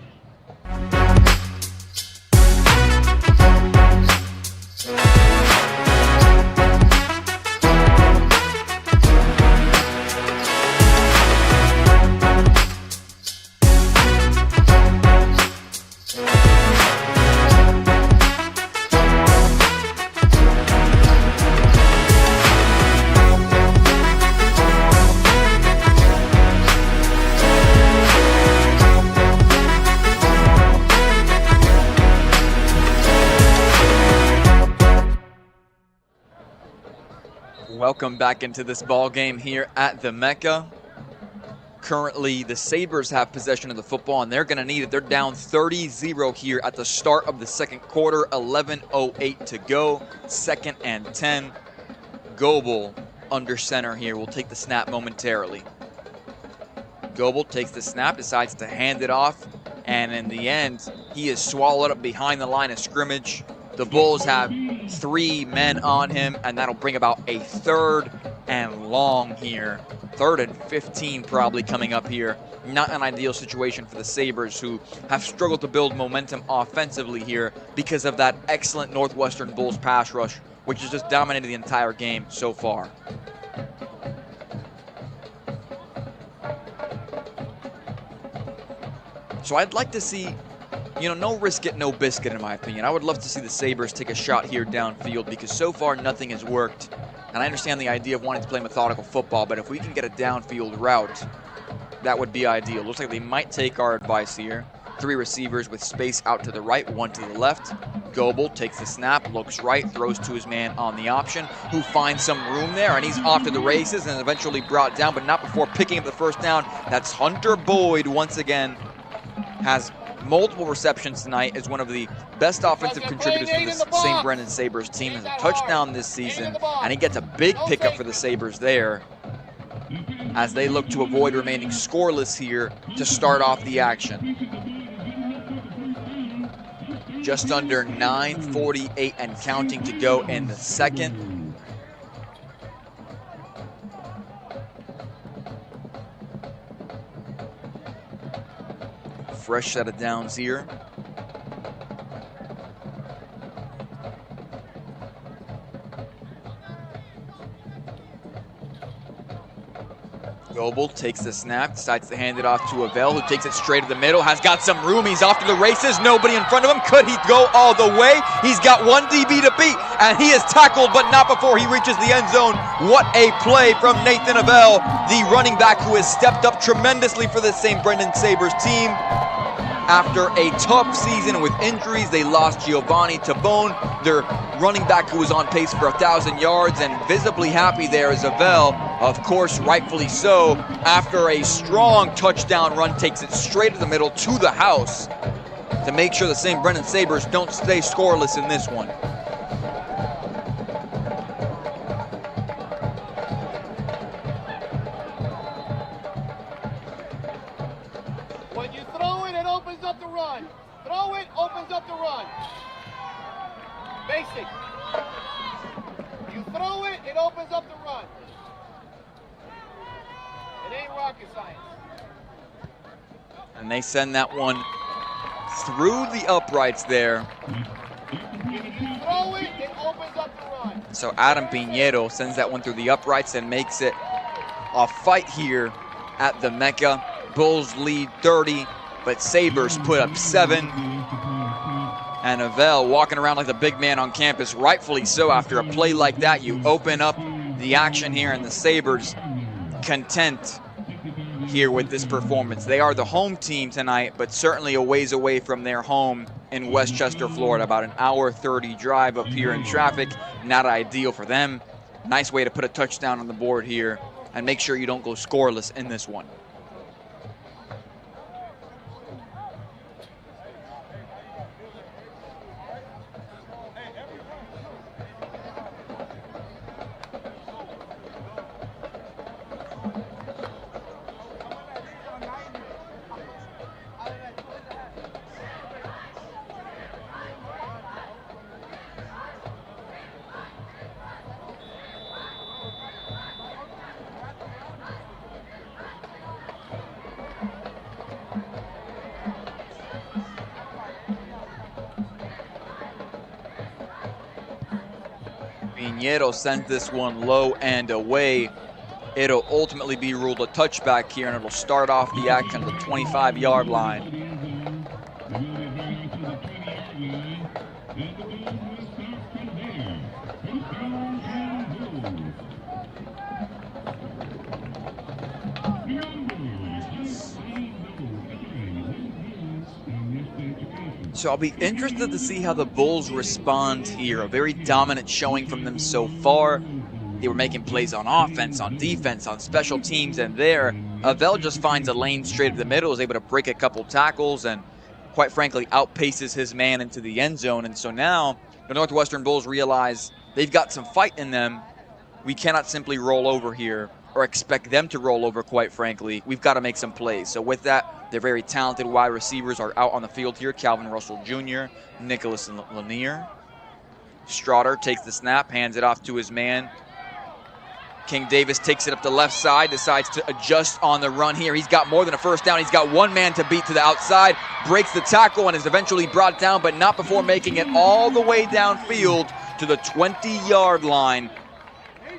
Welcome back into this ball game here at the Mecca. Currently, the Sabers have possession of the football, and they're going to need it. They're down 30-0 here at the start of the second quarter. 11:08 to go. 2nd and 10. Goebel under center here will take the snap momentarily. Goebel takes the snap, decides to hand it off, and in the end, he is swallowed up behind the line of scrimmage. The Bulls have 3 men on him, and that'll bring about a 3rd and long here. 3rd and 15 probably coming up here. Not an ideal situation for the Sabers, who have struggled to build momentum offensively here because of that excellent Northwestern Bulls pass rush, which has just dominated the entire game so far. So I'd like to see, no risk it, no biscuit, in my opinion. I would love to see the Sabers take a shot here downfield, because so far nothing has worked. And I understand the idea of wanting to play methodical football, but if we can get a downfield route, that would be ideal. Looks like they might take our advice here. 3 receivers with space out to the right, 1 to the left. Goebel takes the snap, looks right, throws to his man on the option, who finds some room there, and he's off to the races and eventually brought down, but not before picking up the first down. That's Hunter Boyd once again. Has multiple receptions tonight, as one of the best offensive contributors for this St. Brendan Sabres team. Has a touchdown this season, and he gets a big pickup for the Sabres there, as they look to avoid remaining scoreless here to start off the action. Just under 9:48 and counting to go in the second. Fresh set of downs here. Goebel takes the snap, decides to hand it off to Avell, who takes it straight to the middle, has got some room, he's off to the races, nobody in front of him. Could he go all the way? He's got 1 DB to beat, and he is tackled, but not before he reaches the end zone. What a play from Nathan Avell, the running back who has stepped up tremendously for the St. Brendan Sabres team. After a tough season with injuries, they lost Giovanni Tabone, their running back who was on pace for 1,000 yards, and visibly happy there is Avell, of course, rightfully so, after a strong touchdown run, takes it straight to the middle to the house to make sure the St. Brendan Sabres don't stay scoreless in this one. When you throw it, it opens up the run. Throw it, opens up the run. Basic. You throw it, it opens up the run. It ain't rocket science. And they send that one through the uprights there. If you throw it, it opens up the run. So Adam Piñero sends that one through the uprights and makes it a fight here at the Mecca. Bulls lead 30, but Sabres put up 7. And Avell walking around like the big man on campus, rightfully so. After a play like that, you open up the action here, and the Sabres content here with this performance. They are the home team tonight, but certainly a ways away from their home in Westchester, Florida. About an hour 30 drive up here in traffic. Not ideal for them. Nice way to put a touchdown on the board here and make sure you don't go scoreless in this one. Piñero sends this one low and away. It'll ultimately be ruled a touchback here, and it'll start off the action at the 25-yard line. So I'll be interested to see how the Bulls respond here. A very dominant showing from them so far. They were making plays on offense, on defense, on special teams, and there, Avell just finds a lane straight to the middle, is able to break a couple tackles, and quite frankly, outpaces his man into the end zone. And so now, the Northwestern Bulls realize they've got some fight in them. We cannot simply roll over here, or expect them to roll over, quite frankly. We've got to make some plays. So with that, their very talented wide receivers are out on the field here. Calvin Russell Jr., Nicholas Lanier. Strotter takes the snap, hands it off to his man. King Davis takes it up the left side, decides to adjust on the run here. He's got more than a first down. He's got one man to beat to the outside, breaks the tackle, and is eventually brought down, but not before making it all the way downfield to the 20-yard line.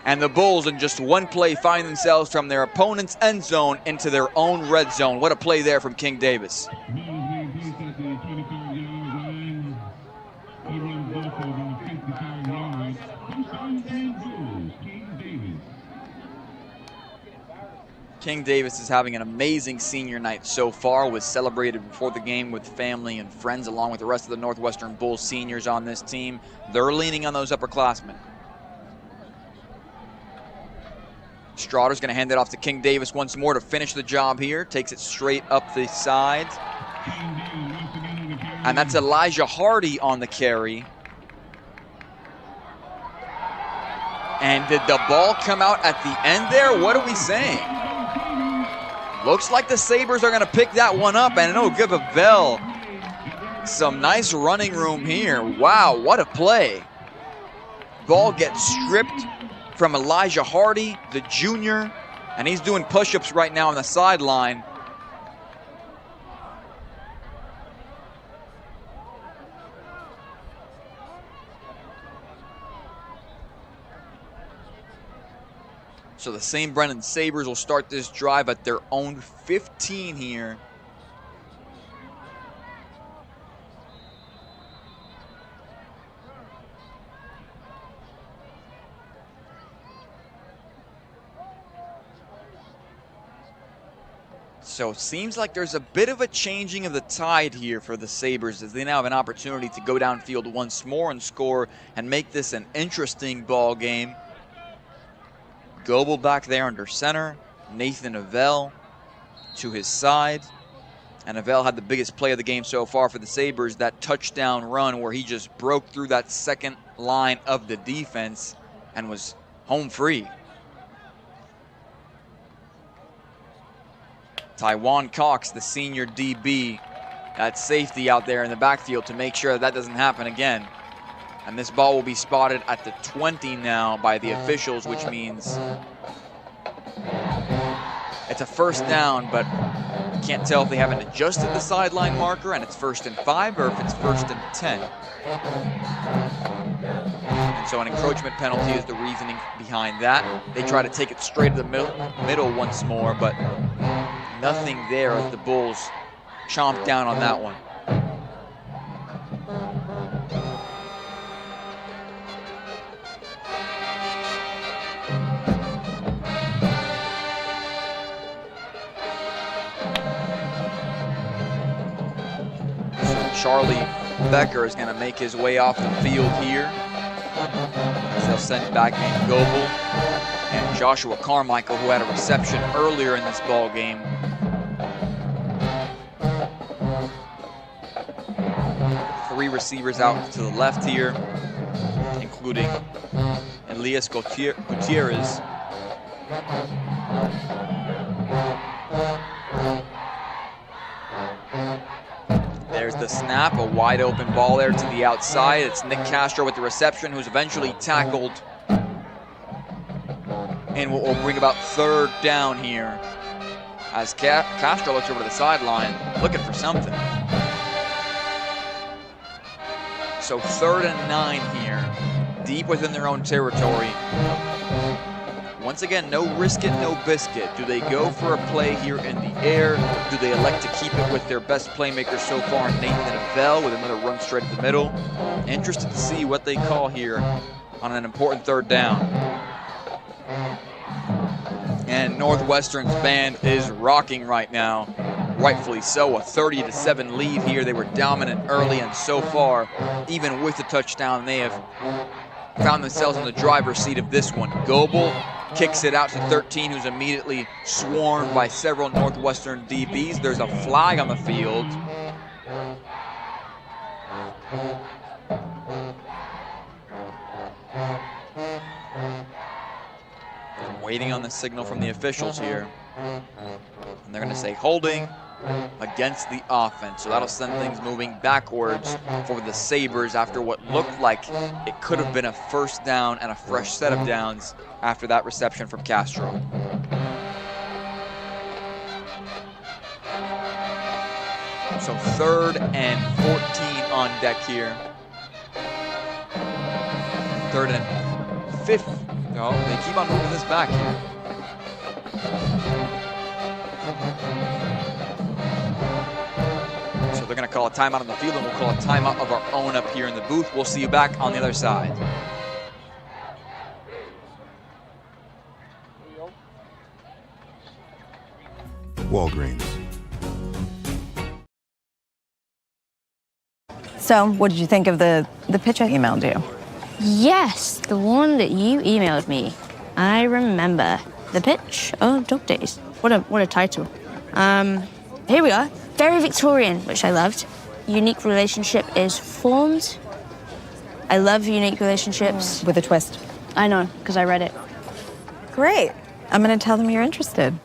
And the Bulls, in just one play, find themselves from their opponent's end zone into their own red zone. What a play there from King Davis. King Davis is having an amazing senior night so far. Was celebrated before the game with family and friends, along with the rest of the Northwestern Bulls seniors on this team. They're leaning on those upperclassmen. Strotter's going to hand it off to King Davis once more to finish the job here. Takes it straight up the side. And that's Elijah Hardy on the carry. And did the ball come out at the end there? What are we saying? Looks like the Sabres are going to pick that one up, and it'll give Avell some nice running room here. Wow, what a play. Ball gets stripped from Elijah Hardy, the junior, and he's doing push-ups right now on the sideline. So the St. Brennan Sabres will start this drive at their own 15 here. So it seems like there's a bit of a changing of the tide here for the Sabres, as they now have an opportunity to go downfield once more and score and make this an interesting ball game. Goebel back there under center. Nathan Avell to his side. And Avell had the biggest play of the game so far for the Sabres, that touchdown run where he just broke through that second line of the defense and was home free. Tywan Cox, the senior DB, at safety out there in the backfield to make sure that doesn't happen again. And this ball will be spotted at the 20 now by the officials, which means it's a first down, but can't tell if they haven't adjusted the sideline marker and it's 1st and 5 or if it's 1st and 10. And so an encroachment penalty is the reasoning behind that. They try to take it straight to the middle once more, but nothing there as the Bulls chomp down on that one. Charlie Becker is going to make his way off the field here, as they'll send back in Goebel and Joshua Carmichael, who had a reception earlier in this ball game. Three receivers out to the left here, including Elias Gutierrez. There's the snap, a wide open ball there to the outside. It's Nick Castro with the reception, who's eventually tackled. And will bring about 3rd down here, as Castro looks over to the sideline, looking for something. So 3rd and 9 here, deep within their own territory. Once again, no risk it, no biscuit. Do they go for a play here in the air? Do they elect to keep it with their best playmaker so far, Nathan Avell, with another run straight to the middle? Interested to see what they call here on an important 3rd down. And Northwestern's band is rocking right now, rightfully so. A 30-7 lead here. They were dominant early, and so far, even with the touchdown, they have found themselves in the driver's seat of this one. Goebel kicks it out to 13, who's immediately swarmed by several Northwestern DBs. There's a flag on the field. I'm waiting on the signal from the officials here. And they're going to say holding against the offense. So that'll send things moving backwards for the Sabres after what looked like it could have been a first down and a fresh set of downs after that reception from Castro. So 3rd and 14 on deck here. 3rd and 5th. No, they keep on moving this back here. So they're going to call a timeout on the field, and we'll call a timeout of our own up here in the booth. We'll see you back on the other side. Walgreens. So, what did you think of the pitch I emailed you? Yes, the one that you emailed me. I remember. The pitch? Oh, Dog Days. What a title. Here we are. Very Victorian, which I loved. Unique relationship is formed. I love unique relationships. With a twist. I know, because I read it. Great. I'm going to tell them you're interested.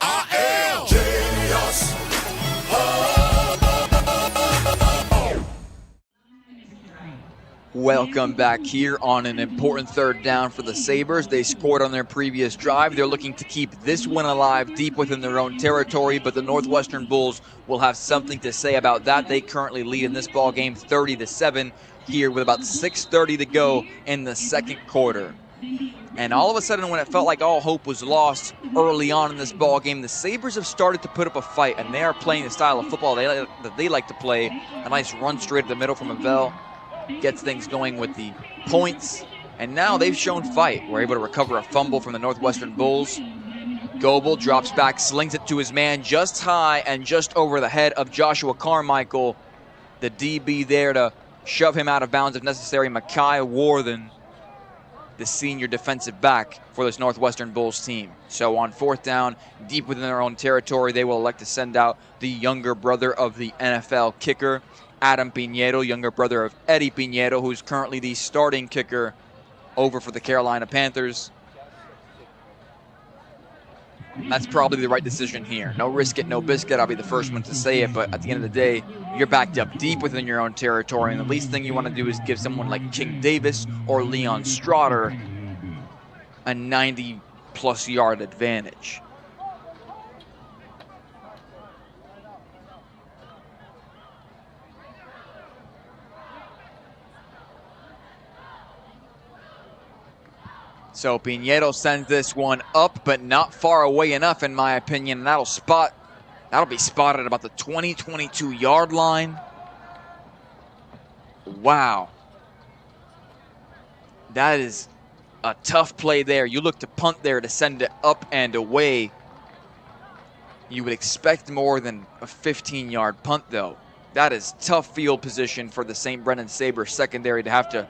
Welcome back here on an important 3rd down for the Sabres. They scored on their previous drive. They're looking to keep this one alive deep within their own territory, but the Northwestern Bulls will have something to say about that. They currently lead in this ball game 30-7 here with about 6:30 to go in the second quarter. And all of a sudden, when it felt like all hope was lost early on in this ball game, the Sabres have started to put up a fight, and they are playing the style of football that they like to play. A nice run straight at the middle from Avell gets things going with the points, and now they've shown fight. We're able to recover a fumble from the Northwestern Bulls. Goebel drops back, slings it to his man just high and just over the head of Joshua Carmichael. The DB there to shove him out of bounds if necessary. Makai Warthen, the senior defensive back for this Northwestern Bulls team. So on 4th down, deep within their own territory, they will elect to send out the younger brother of the NFL kicker, Adam Piñeiro, younger brother of Eddie Piñeiro, who's currently the starting kicker over for the Carolina Panthers. That's probably the right decision here. No risk it, no biscuit. I'll be the first one to say it, but at the end of the day, you're backed up deep within your own territory, and the least thing you want to do is give someone like King Davis or Leon Strotter a 90-plus yard advantage. So Piñeiro sends this one up, but not far away enough, in my opinion. And that'll be spotted at about the 20-22 yard line. Wow. That is a tough play there. You look to punt there to send it up and away. You would expect more than a 15-yard punt, though. That is tough field position for the St. Brennan Sabres secondary to have to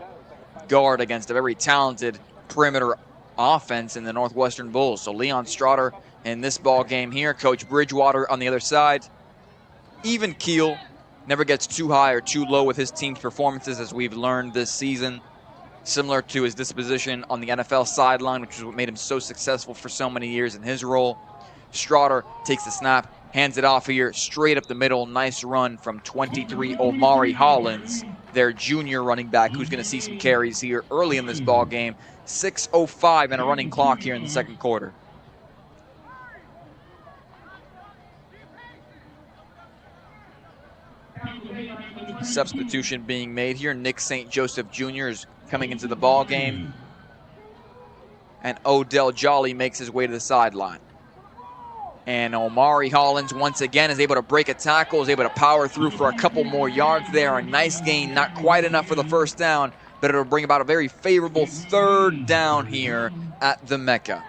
guard against a very talented perimeter offense in the Northwestern Bulls. So Leon Strotter in this ball game here. Coach Bridgewater on the other side. Even keel. Never gets too high or too low with his team's performances, as we've learned this season. Similar to his disposition on the NFL sideline, which is what made him so successful for so many years in his role. Strotter takes the snap, hands it off here, straight up the middle. Nice run from 23 Omari Hollins, their junior running back, who's going to see some carries here early in this ball game. 6:05 and a running clock here in the second quarter. Substitution being made here. Nick St. Joseph Jr. is coming into the ball game, and Odell Jolly makes his way to the sideline. And Omari Hollins once again is able to break a tackle, is able to power through for a couple more yards there. A nice gain, not quite enough for the first down, but it'll bring about a very favorable 3rd down here at the Mecca.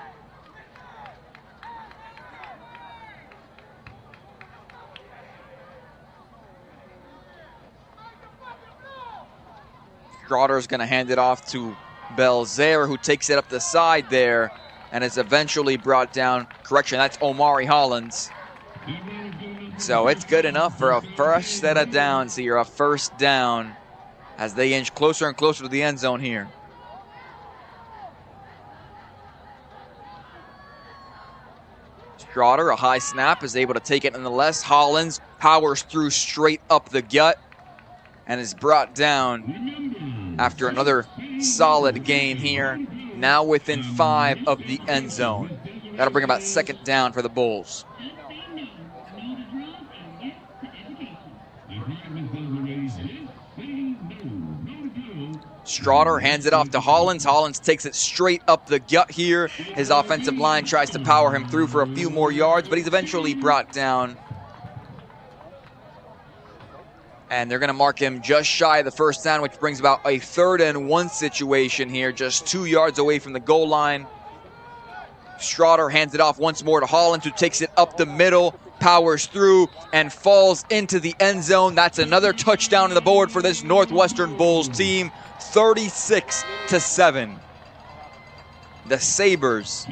Strotter's going to hand it off to Belzer, who takes it up the side there and is eventually brought down. Correction, that's Omari Hollins. So it's good enough for a first set of downs here, a first down, as they inch closer and closer to the end zone here. Strotter, a high snap, is able to take it nonetheless. Hollins powers through straight up the gut and is brought down after another solid gain here. Now within 5 of the end zone. That'll bring about second down for the Bulls. Strotter hands it off to Hollins. Hollins takes it straight up the gut here. His offensive line tries to power him through for a few more yards, but he's eventually brought down. And they're going to mark him just shy of the first down, which brings about a 3rd and 1 situation here, just 2 yards away from the goal line. Strotter hands it off once more to Hollins, who takes it up the middle, powers through, and falls into the end zone. That's another touchdown on the board for this Northwestern Bulls team, 36-7. The Sabers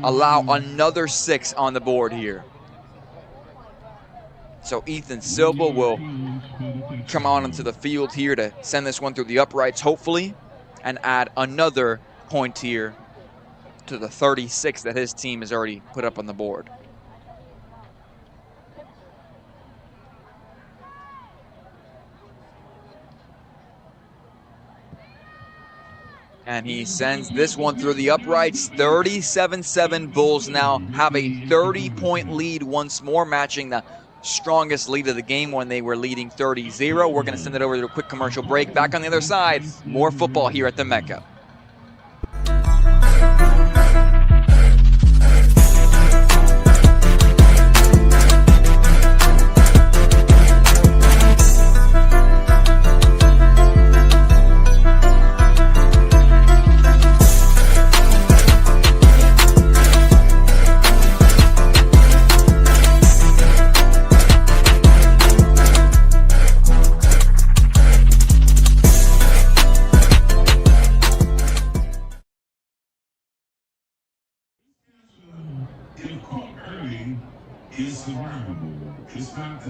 allow another 6 on the board here. So Ethan Silva will come on into the field here to send this one through the uprights, hopefully, and add another point here to the 36 that his team has already put up on the board. And he sends this one through the uprights. 37-7. Bulls now have a 30-point lead once more, matching the strongest lead of the game when they were leading 30-0. We're going to send it over to a quick commercial break. Back on the other side, more football here at the Mecca.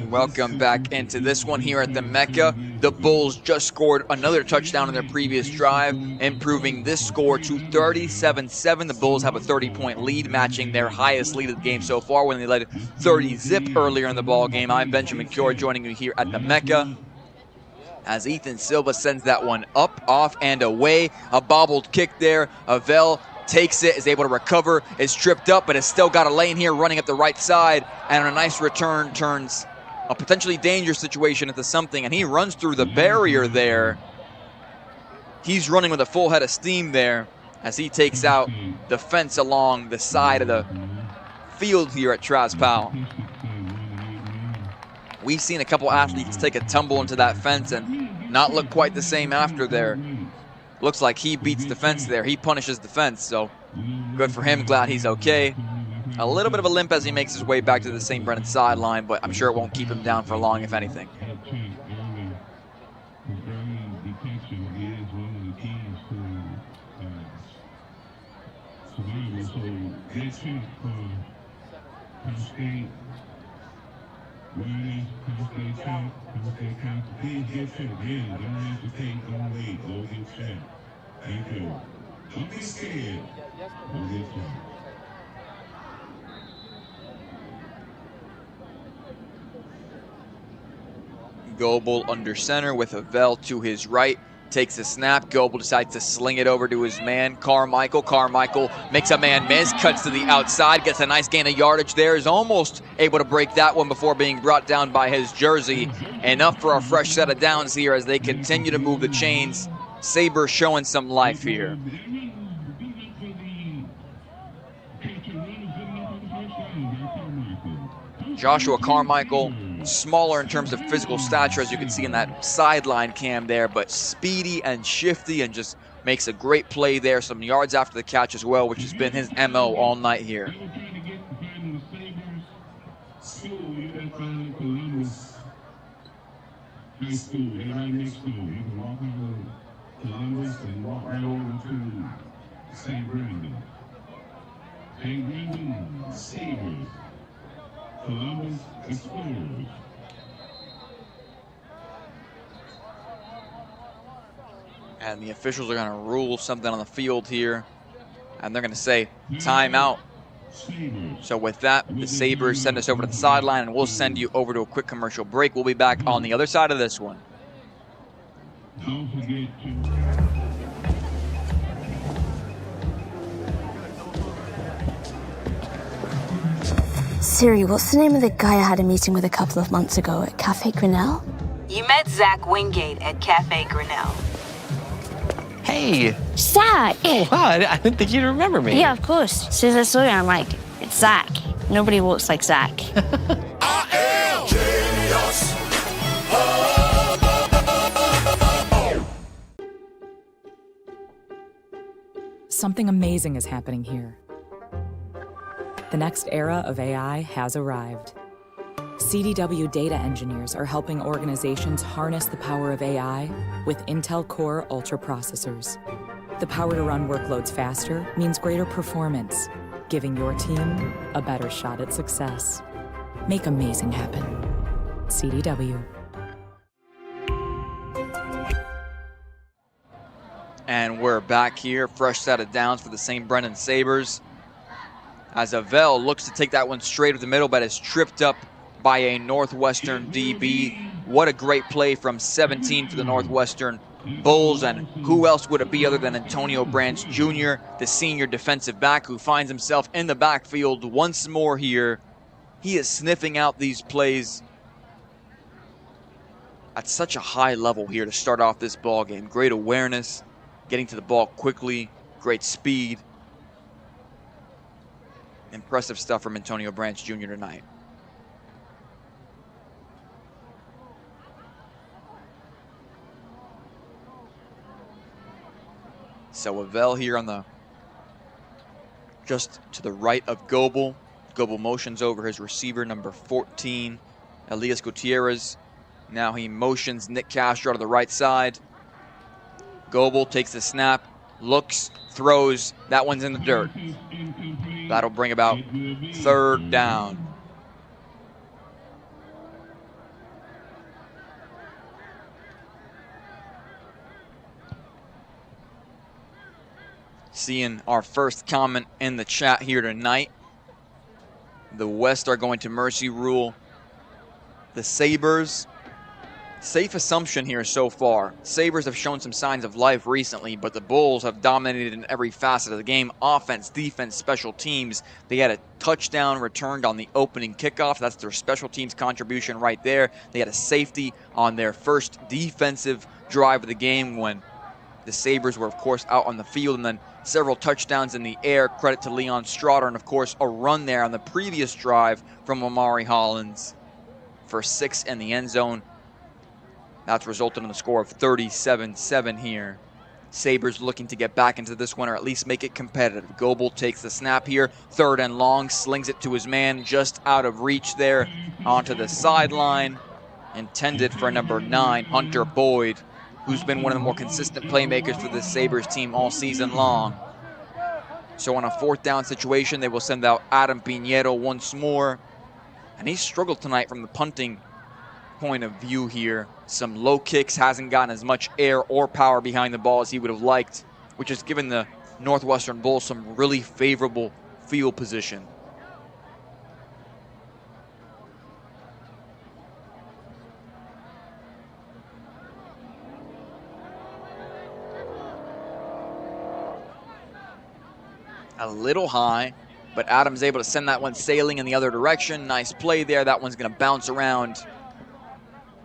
Welcome back into this one here at the Mecca. The Bulls just scored another touchdown in their previous drive, improving this score to 37-7. The Bulls have a 30-point lead, matching their highest lead of the game so far when they led 30-zip earlier in the ball game. I'm Benjamin Cure, joining you here at the Mecca, as Ethan Silva sends that one up, off, and away. A bobbled kick there. Avell takes it, is able to recover, is tripped up, but has still got a lane here running up the right side, and on a nice return turns a potentially dangerous situation into something, and he runs through the barrier there. He's running with a full head of steam there as he takes out the fence along the side of the field here at Traz Powell. We've seen a couple athletes take a tumble into that fence and not look quite the same after there. Looks like he beats the fence there. He punishes the fence, so good for him. Glad he's okay. A little bit of a limp as he makes his way back to the St. Brennan sideline, but I'm sure it won't keep him down for long, if anything. Goebel under center with Avell to his right. Takes a snap. Goebel decides to sling it over to his man, Carmichael. Carmichael makes a man miss, cuts to the outside, gets a nice gain of yardage there, is almost able to break that one before being brought down by his jersey. Enough for a fresh set of downs here as they continue to move the chains. Sabers showing some life here. Joshua Carmichael, smaller in terms of physical stature, as you can see in that sideline cam there, but speedy and shifty and just makes a great play there. Some yards after the catch as well, which has been his MO all night here. Columbus and walk right over to St. Brendan. Pregame Sabers. Columbus Explorers. And the officials are going to rule something on the field here. And they're going to say timeout. So with that, the Sabers send us over to the sideline, and we'll send you over to a quick commercial break. We'll be back on the other side of this one. Don't forget Siri, what's the name of the guy I had a meeting with a couple of months ago at Cafe Grinnell? You met Zach Wingate at Cafe Grinnell. Hey! Zach! Oh, wow, I didn't think you'd remember me. Yeah, of course. As soon as I saw you, I'm like, it's Zach. Nobody walks like Zach. Something amazing is happening here. The next era of AI has arrived. CDW data engineers are helping organizations harness the power of AI with Intel Core Ultra processors. The power to run workloads faster means greater performance, giving your team a better shot at success. Make amazing happen. CDW. And we're back here, fresh set of downs for the St. Brendan Sabers. As Avell looks to take that one straight up the middle, but is tripped up by a Northwestern DB. What a great play from 17 for the Northwestern Bulls, and who else would it be other than Antonio Branch Jr., the senior defensive back who finds himself in the backfield once more here. He is sniffing out these plays at such a high level here to start off this ball game. Great awareness, getting to the ball quickly, great speed. Impressive stuff from Antonio Branch Jr. tonight. So Avell here on the just to the right of Goebel. Goebel motions over his receiver, number 14, Elias Gutierrez. Now he motions Nick Castro to the right side. Goebel takes the snap, looks, throws. That one's in the dirt. That'll bring about third down. Seeing our first comment in the chat here tonight. The West are going to mercy rule the Sabers. Safe assumption here so far. Sabers have shown some signs of life recently, but the Bulls have dominated in every facet of the game. Offense, defense, special teams. They had a touchdown returned on the opening kickoff. That's their special teams contribution right there. They had a safety on their first defensive drive of the game when the Sabers were, of course, out on the field, and then several touchdowns in the air. Credit to Leon Straughter, and, of course, a run there on the previous drive from Omari Hollins for 6 in the end zone. That's resulted in a score of 37-7 here. Sabers looking to get back into this one, or at least make it competitive. Goebel takes the snap here, third and long, slings it to his man just out of reach there onto the sideline. Intended for number 9, Hunter Boyd, who's been one of the more consistent playmakers for the Sabres team all season long. So on a fourth down situation, they will send out Adam Piñero once more. And he struggled tonight from the punting point of view here. Some low kicks, hasn't gotten as much air or power behind the ball as he would have liked, which has given the Northwestern Bulls some really favorable field position. A little high, but Adams able to send that one sailing in the other direction. Nice play there. That one's going to bounce around.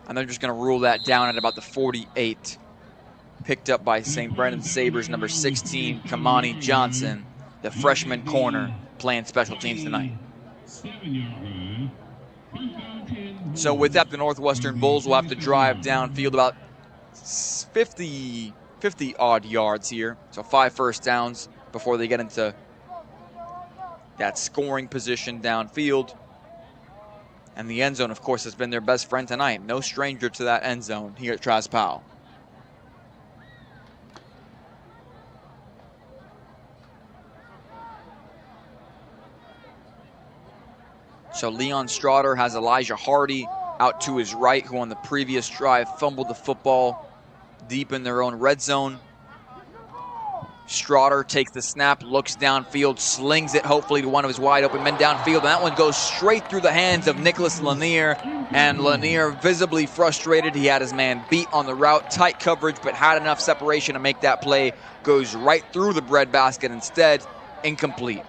And they're just going to rule that down at about the 48. Picked up by St. Brendan Sabers, number 16, Kamani Johnson, the freshman corner, playing special teams tonight. So with that, the Northwestern Bulls will have to drive downfield about 50 odd yards here. So 5 first downs before they get into that scoring position downfield. And the end zone, of course, has been their best friend tonight. No stranger to that end zone here at Traz Powell. So Leon Strotter has Elijah Hardy out to his right, who on the previous drive fumbled the football deep in their own red zone. Strotter takes the snap, looks downfield, slings it hopefully to one of his wide open men downfield, and that one goes straight through the hands of Nicholas Lanier, and Lanier visibly frustrated. He had his man beat on the route, tight coverage, but had enough separation to make that play. Goes right through the breadbasket instead, incomplete.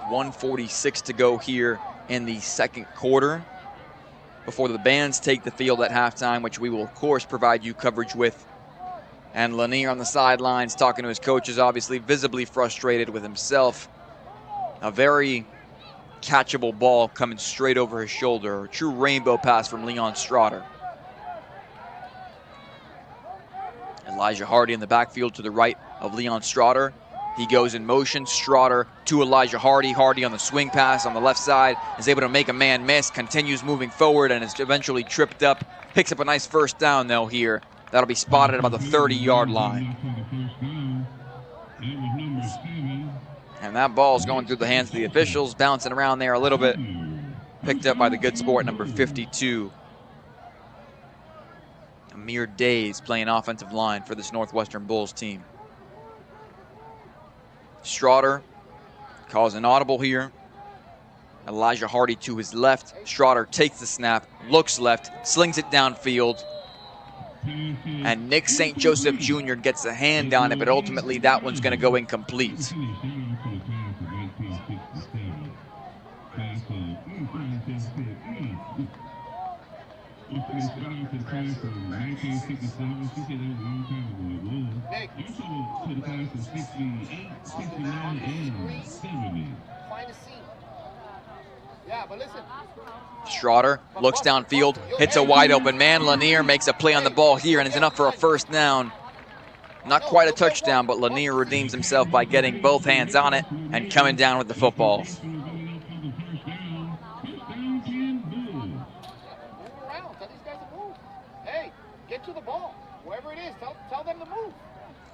.146 to go here in the second quarter before the bands take the field at halftime, which we will, of course, provide you coverage with. And Lanier on the sidelines talking to his coaches, obviously visibly frustrated with himself. A very catchable ball coming straight over his shoulder. A true rainbow pass from Leon Strotter. Elijah Hardy in the backfield to the right of Leon Strotter. He goes in motion, Strotter to Elijah Hardy. Hardy on the swing pass on the left side is able to make a man miss, continues moving forward, and is eventually tripped up. Picks up a nice first down, though, here. That'll be spotted at about the 30-yard line. And that ball's going through the hands of the officials, bouncing around there a little bit. Picked up by the good sport, number 52. Amir Days playing offensive line for this Northwestern Bulls team. Strotter calls an audible here. Elijah Hardy to his left. Strotter takes the snap, looks left, slings it downfield. And Nick St. Joseph Jr. gets a hand on it, but ultimately that one's going to go incomplete. Strotter looks downfield, hits a wide open man. Lanier makes a play on the ball here, and it's enough for a first down. Not quite a touchdown, but Lanier redeems himself by getting both hands on it and coming down with the football.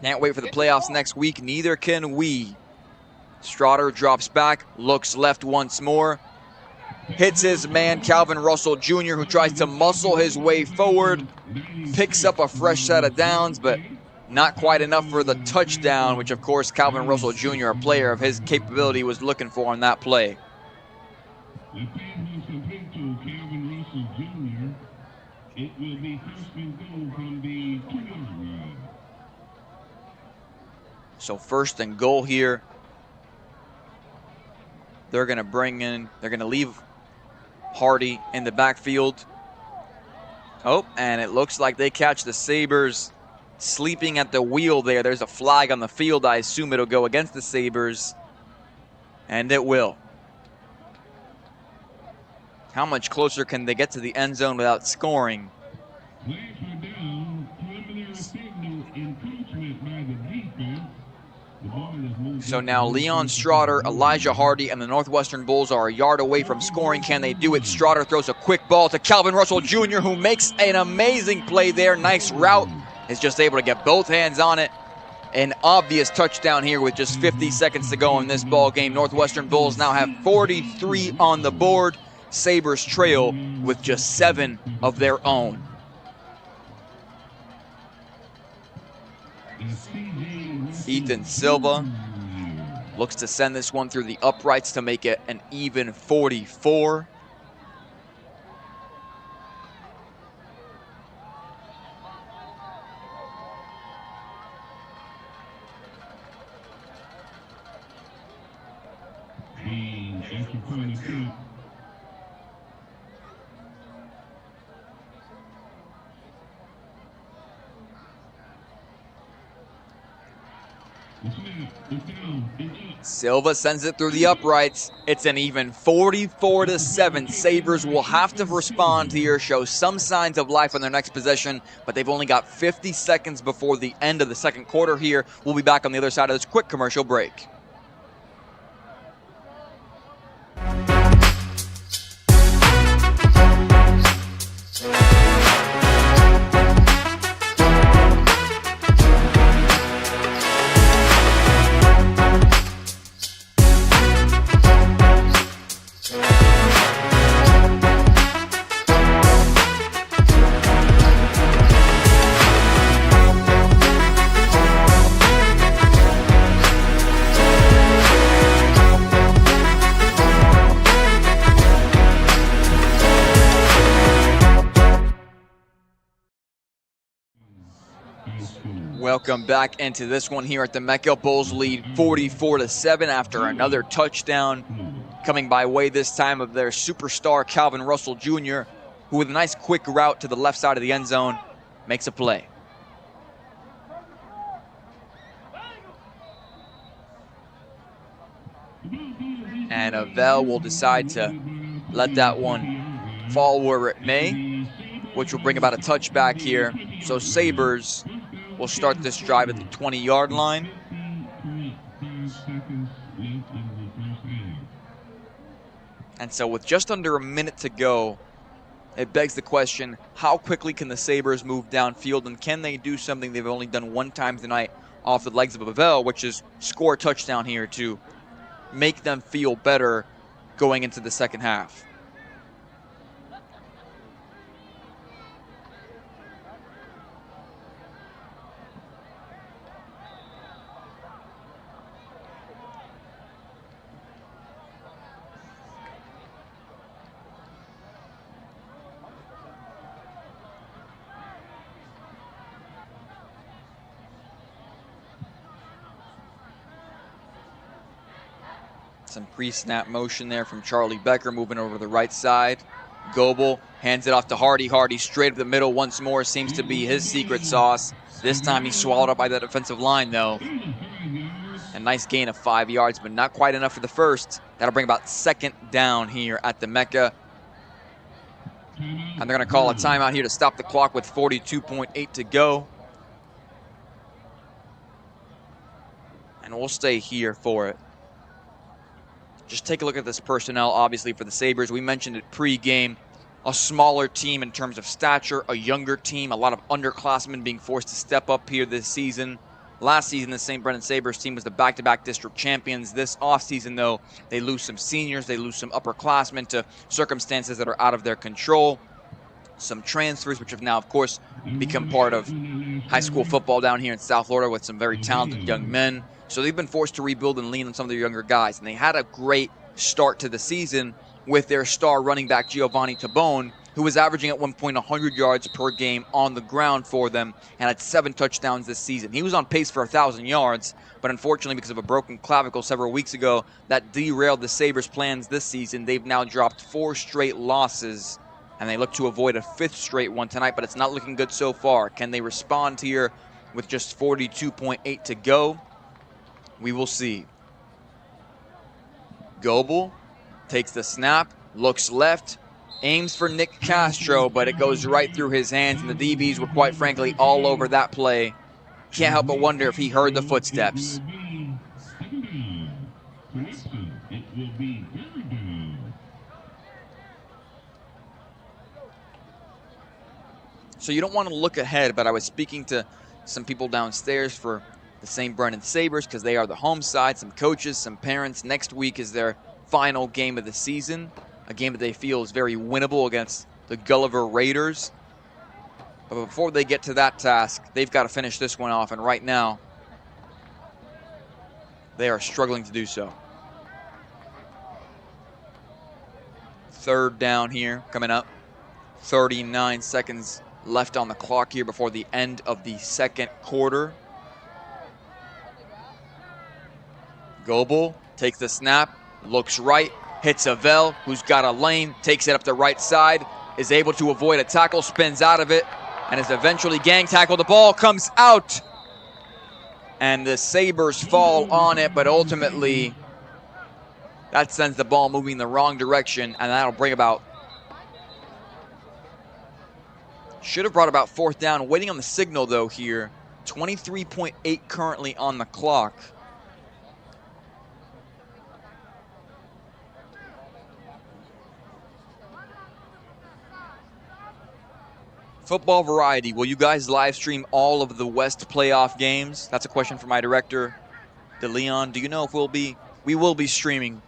Can't wait for the playoffs next week. Neither can we. Strotter drops back, looks left once more. Hits his man, Calvin Russell Jr., who tries to muscle his way forward. Picks up a fresh set of downs, but not quite enough for the touchdown, which, of course, Calvin Russell Jr., a player of his capability, was looking for on that play. So first and goal here. They're going to leave Hardy in the backfield. Oh, and it looks like they catch the Sabers sleeping at the wheel there. There's a flag on the field. I assume it'll go against the Sabers. And it will. How much closer can they get to the end zone without scoring? So now Leon Strotter, Elijah Hardy, and the Northwestern Bulls are a yard away from scoring. Can they do it? Strotter throws a quick ball to Calvin Russell Jr., who makes an amazing play there. Nice route. Is just able to get both hands on it. An obvious touchdown here with just 50 seconds to go in this ball game. Northwestern Bulls now have 43 on the board. Sabers trail with just 7 of their own. Ethan Silva looks to send this one through the uprights to make it an even 44. Silva sends it through the uprights. It's an even 44-7. Sabers will have to respond here, show some signs of life on their next possession, but they've only got 50 seconds before the end of the second quarter here. We'll be back on the other side of this quick commercial break. Welcome back into this one here at the Mecca. Bulls lead 44-7 after another touchdown, coming by way this time of their superstar Calvin Russell Jr., who with a nice quick route to the left side of the end zone makes a play. And Avell will decide to let that one fall where it may, which will bring about a touchback here. So Sabers will start this drive at the 20-yard line. And so with just under a minute to go, it begs the question, how quickly can the Sabers move downfield, and can they do something they've only done one time tonight off the legs of Avell, which is score a touchdown here to make them feel better going into the second half. Some pre-snap motion there from Charlie Becker, moving over to the right side. Goebel hands it off to Hardy. Hardy straight up the middle once more, seems to be his secret sauce. This time he's swallowed up by that defensive line, though. A nice gain of 5 yards, but not quite enough for the first. That'll bring about second down here at the Mecca. And they're going to call a timeout here to stop the clock with 42.8 to go. And we'll stay here for it. Just take a look at this personnel, obviously, for the Sabres. We mentioned it pre-game. A smaller team in terms of stature, a younger team, a lot of underclassmen being forced to step up here this season. Last season, the St. Brennan Sabres team was the back-to-back district champions. This offseason, though, they lose some seniors, they lose some upperclassmen to circumstances that are out of their control. Some transfers, which have now, of course, become part of high school football down here in South Florida with some very talented young men. So they've been forced to rebuild and lean on some of their younger guys. And they had a great start to the season with their star running back, Giovanni Tabone, who was averaging at one point 100 yards per game on the ground for them and had 7 touchdowns this season. He was on pace for 1,000 yards, but unfortunately because of a broken clavicle several weeks ago, that derailed the Sabres' plans this season. They've now dropped 4 straight losses, and they look to avoid a 5th straight one tonight, but it's not looking good so far. Can they respond here with just 42.8 to go? We will see. Goebel takes the snap, looks left, aims for Nick Castro, but it goes right through his hands, and the DBs were quite frankly all over that play. Can't help but wonder if he heard the footsteps. So you don't want to look ahead, but I was speaking to some people downstairs for the St. Brennan Sabres because they are the home side, some coaches, some parents. Next week is their final game of the season, a game that they feel is very winnable against the Gulliver Raiders. But before they get to that task, they've got to finish this one off, and right now, they are struggling to do so. Third down here coming up. 39 seconds left on the clock here before the end of the second quarter. Goebel takes the snap, looks right, hits Avell, who's got a lane, takes it up the right side, is able to avoid a tackle, spins out of it, and is eventually gang tackled. The ball comes out, and the Sabres fall on it, but ultimately that sends the ball moving the wrong direction, and that'll bring about, should have brought about 4th down. Waiting on the signal, though, here. 23.8 currently on the clock. Football Variety, will you guys live stream all of the West playoff games? That's a question for my director, DeLeon. Do you know if we will be streaming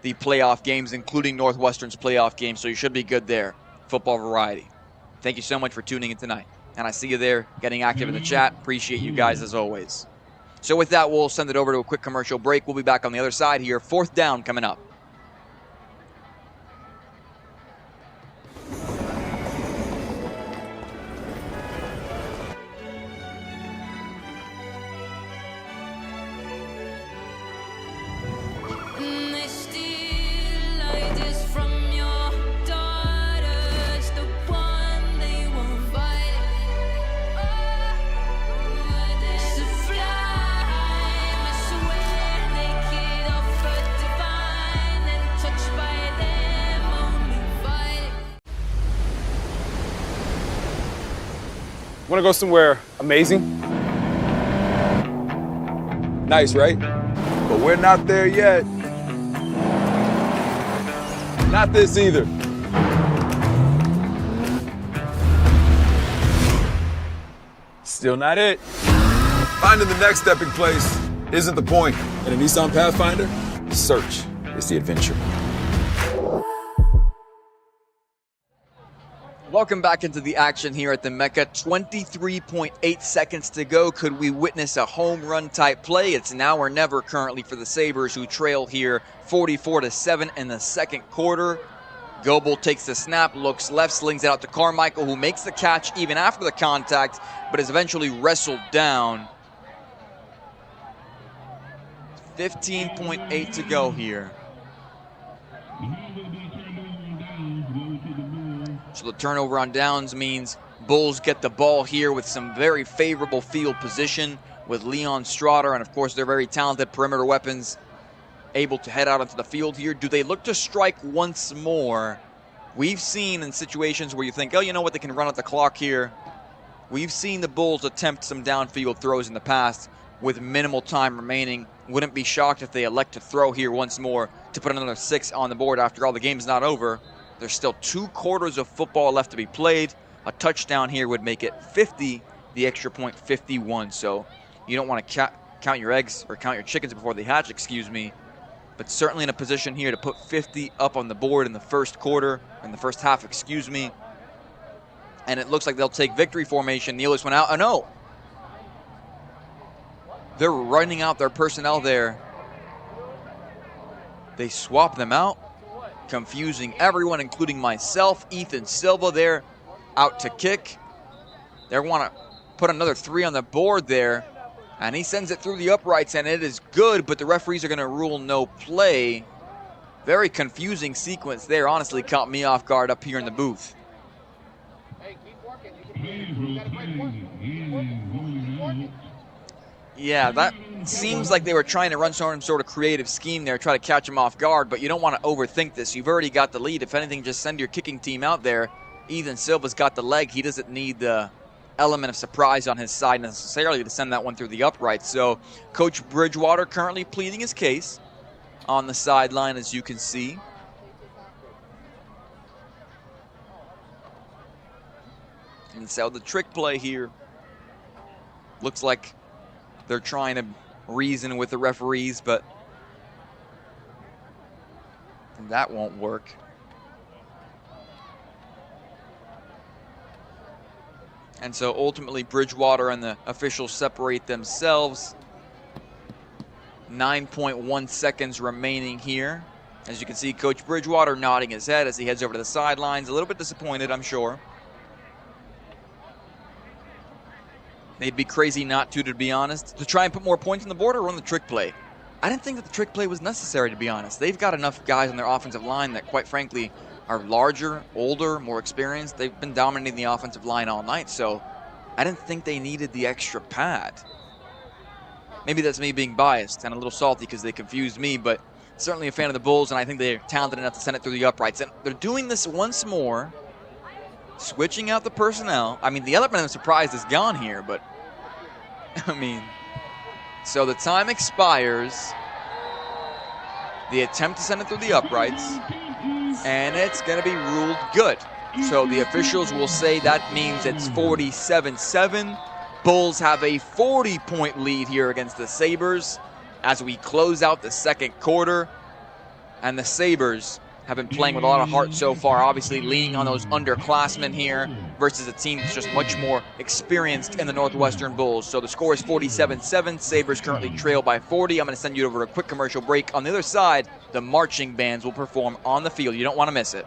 the playoff games, including Northwestern's playoff games, so you should be good there. Football Variety. Thank you so much for tuning in tonight. And I see you there getting active in the chat. Appreciate you guys as always. So with that, we'll send it over to a quick commercial break. We'll be back on the other side here. 4th down coming up. Want to go somewhere amazing? Nice, right? But we're not there yet. Not this either. Still not it. Finding the next epic place isn't the point. In a Nissan Pathfinder, search is the adventure. Welcome back into the action here at the Mecca. 23.8 seconds to go. Could we witness a home run type play? It's now or never currently for the Sabres, who trail here 44-7 in the second quarter. Goebel takes the snap, looks left, slings it out to Carmichael, who makes the catch even after the contact, but is eventually wrestled down. 15.8 to go here. So the turnover on downs means Bulls get the ball here with some very favorable field position with Leon Strotter and, of course, their very talented perimeter weapons able to head out onto the field here. Do they look to strike once more? We've seen in situations where you think, oh, you know what, they can run out the clock here. We've seen the Bulls attempt some downfield throws in the past with minimal time remaining. Wouldn't be shocked if they elect to throw here once more to put another 6 on the board. After all, the game's not over. There's still 2 quarters of football left to be played. A touchdown here would make it 50, the extra point 51. So you don't want to count your eggs or count your chickens before they hatch, excuse me. But certainly in a position here to put 50 up on the board in the first quarter, in the first half, excuse me. And it looks like they'll take victory formation. Nealis went out. Oh, no. They're running out their personnel there. They swap them out, confusing everyone, including myself. Ethan Silva there out to kick. They want to put another 3 on the board there, and he sends it through the uprights, and it is good, but the referees are going to rule no play. Very confusing sequence there. Honestly, caught me off guard up here in the booth. Yeah, that seems like they were trying to run some sort of creative scheme there, try to catch him off guard, but you don't want to overthink this. You've already got the lead. If anything, just send your kicking team out there. Ethan Silva's got the leg. He doesn't need the element of surprise on his side necessarily to send that one through the upright. So Coach Bridgewater currently pleading his case on the sideline, as you can see. And so the trick play here looks like they're trying to reason with the referees, but that won't work. And so ultimately Bridgewater and the officials separate themselves. 9.1 seconds remaining here. As you can see, Coach Bridgewater nodding his head as he heads over to the sidelines. A little bit disappointed, I'm sure. They'd be crazy not to be honest. To try and put more points on the board or run the trick play. I didn't think that the trick play was necessary, to be honest. They've got enough guys on their offensive line that, quite frankly, are larger, older, more experienced. They've been dominating the offensive line all night, so I didn't think they needed the extra pad. Maybe that's me being biased and a little salty because they confused me, but certainly a fan of the Bulls, and I think they're talented enough to send it through the uprights. And they're doing this once more, switching out the personnel. I mean, the element of surprise is gone here, but I mean, so the time expires. The attempt to send it through the uprights, and it's going to be ruled good. So the officials will say that means it's 47-7. Bulls have a 40-point lead here against the Sabres as we close out the second quarter. And the Sabres have been playing with a lot of heart so far, obviously leaning on those underclassmen here versus a team that's just much more experienced in the Northwestern Bulls. So the score is 47-7. Sabres currently trail by 40. I'm going to send you over a quick commercial break. On the other side, the marching bands will perform on the field. You don't want to miss it.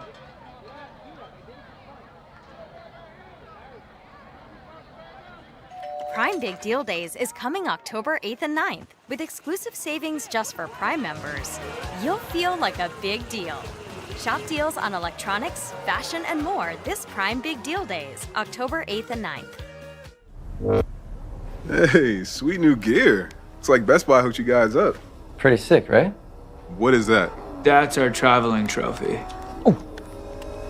Prime Big Deal Days is coming October 8th and 9th. With exclusive savings just for Prime members, you'll feel like a big deal. Shop deals on electronics, fashion, and more this Prime Big Deal Days, October 8th and 9th. Hey, sweet new gear. It's like Best Buy hooked you guys up. Pretty sick, right? What is that? That's our traveling trophy. Oh.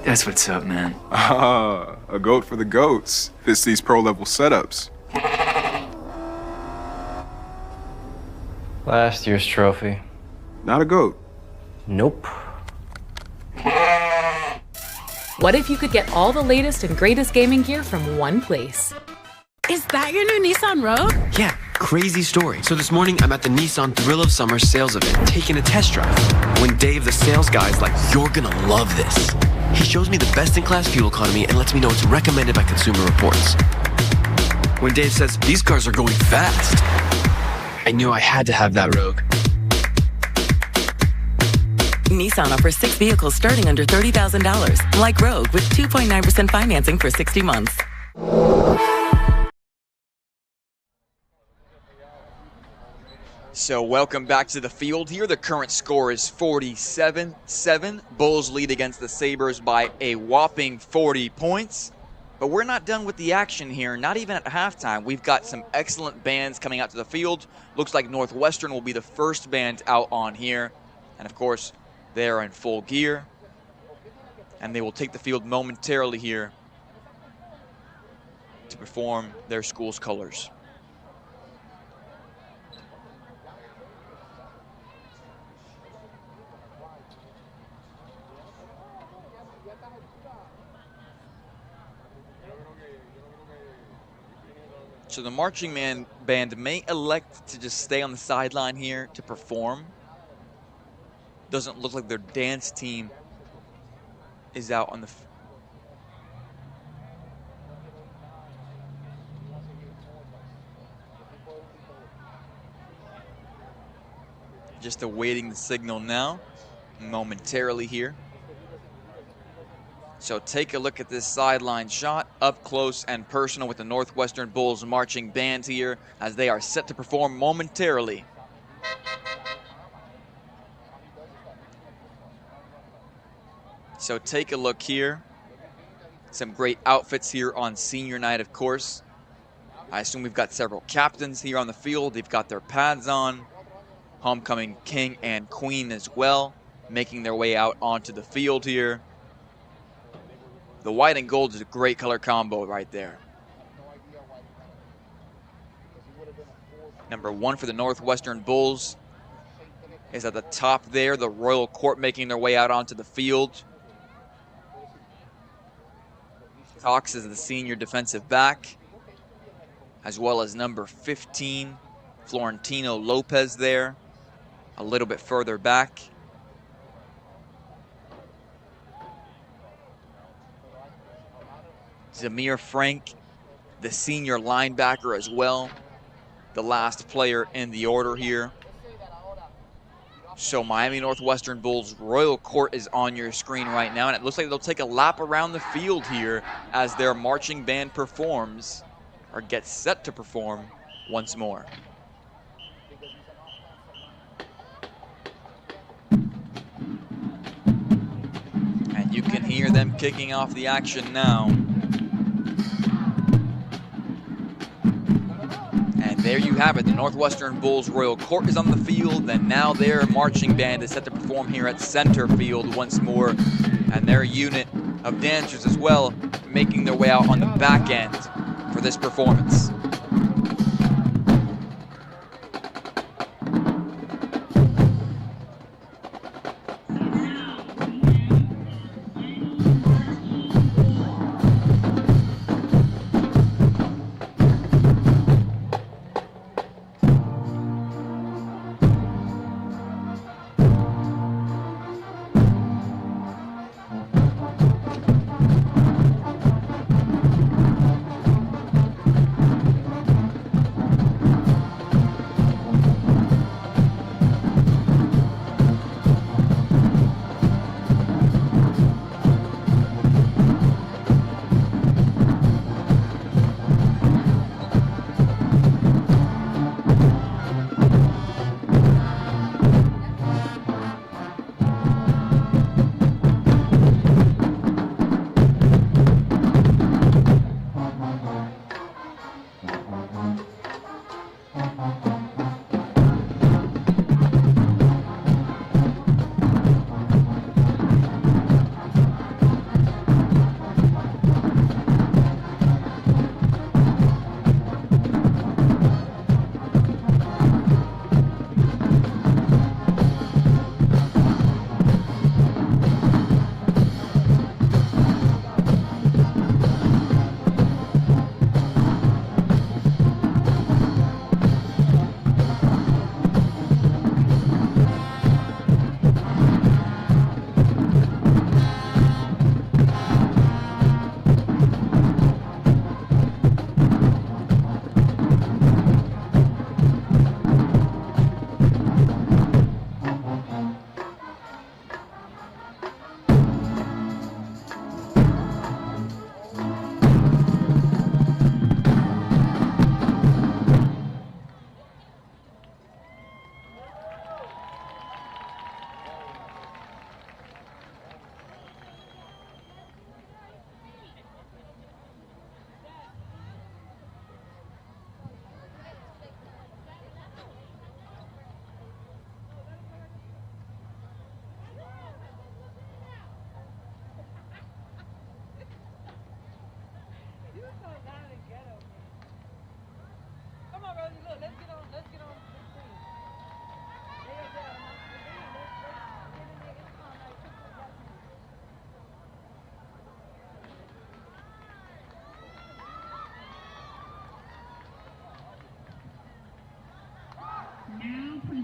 That's what's up, man. Ah, A goat for the goats. Fits these pro-level setups. Last year's trophy. Not a goat. Nope. What if you could get all the latest and greatest gaming gear from one place? Is that your new Nissan Rogue? Yeah, crazy story. So this morning, I'm at the Nissan Thrill of Summer sales event, taking a test drive. When Dave, the sales guy, is like, "You're gonna love this." He shows me the best-in-class fuel economy and lets me know it's recommended by Consumer Reports. When Dave says, "These cars are going fast," I knew I had to have that Rogue. Nissan offers 6 vehicles starting under $30,000, like Rogue, with 2.9% financing for 60 months. So welcome back to the field here. The current score is 47-7. Bulls lead against the Sabers by a whopping 40 points. But we're not done with the action here, not even at halftime. We've got some excellent bands coming out to the field. Looks like Northwestern will be the first band out on here. And of course, they are in full gear. And they will take the field momentarily here to perform their school's colors. So the marching band may elect to just stay on the sideline here to perform. Doesn't look like their dance team is out on the just awaiting the signal now, momentarily here. So take a look at this sideline shot, up close and personal with the Northwestern Bulls marching band here as they are set to perform momentarily. So take a look here. Some great outfits here on senior night, of course. I assume we've got several captains here on the field. They've got their pads on. Homecoming king and queen as well, making their way out onto the field here. The white and gold is a great color combo right there. Number 1 for the Northwestern Bulls is at the top there. The Royal Court making their way out onto the field. Cox is the senior defensive back, as well as number 15, Florentino Lopez there, a little bit further back. Zamir Frank, the senior linebacker as well, the last player in the order here. So Miami Northwestern Bulls Royal Court is on your screen right now, and it looks like they'll take a lap around the field here as their marching band performs, or gets set to perform once more. And you can hear them kicking off the action now. There you have it. The Northwestern Bulls Royal Court is on the field, and now their marching band is set to perform here at center field once more. And their unit of dancers as well, making their way out on the back end for this performance.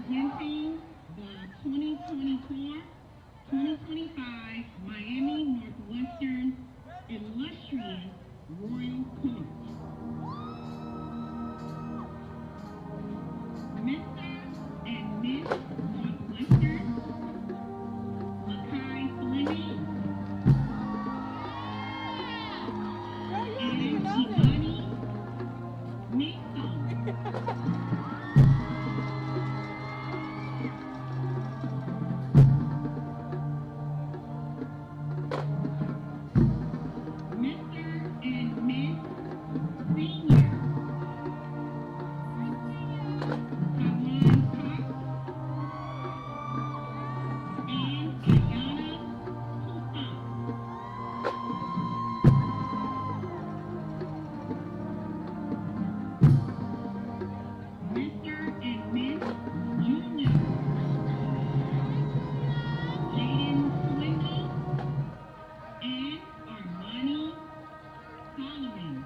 Presenting the 2024-2025 Miami Northwestern Illustrious Royal Court. Mr. and Miss Northwestern, Makai Fleming, and Imani Nixon. Mr. and Miss Senior, Tawan Cox and Ayana Toussaint. Mr. and Miss Junior, Jaden Swindle and Armani Solomon.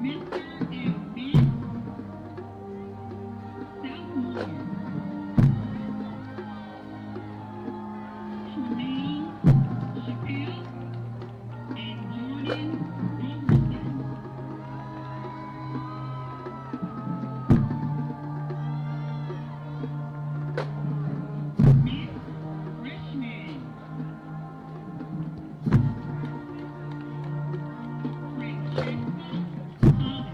Mr. and Miss Southmore, Tremaine Chappelle and Jordan Robertson. Miss Freshman, Francesca Thomas.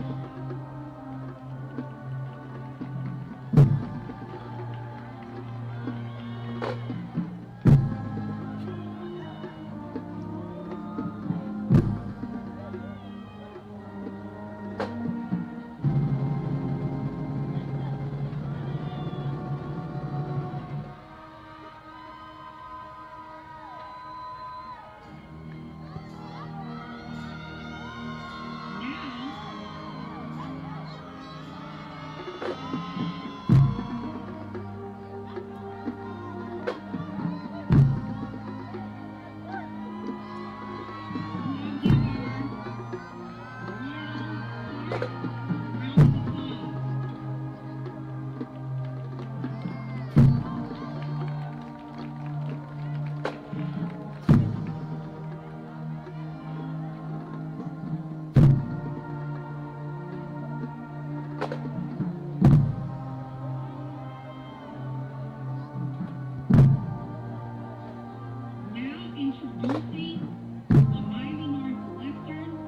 Now introducing the Miami Northwestern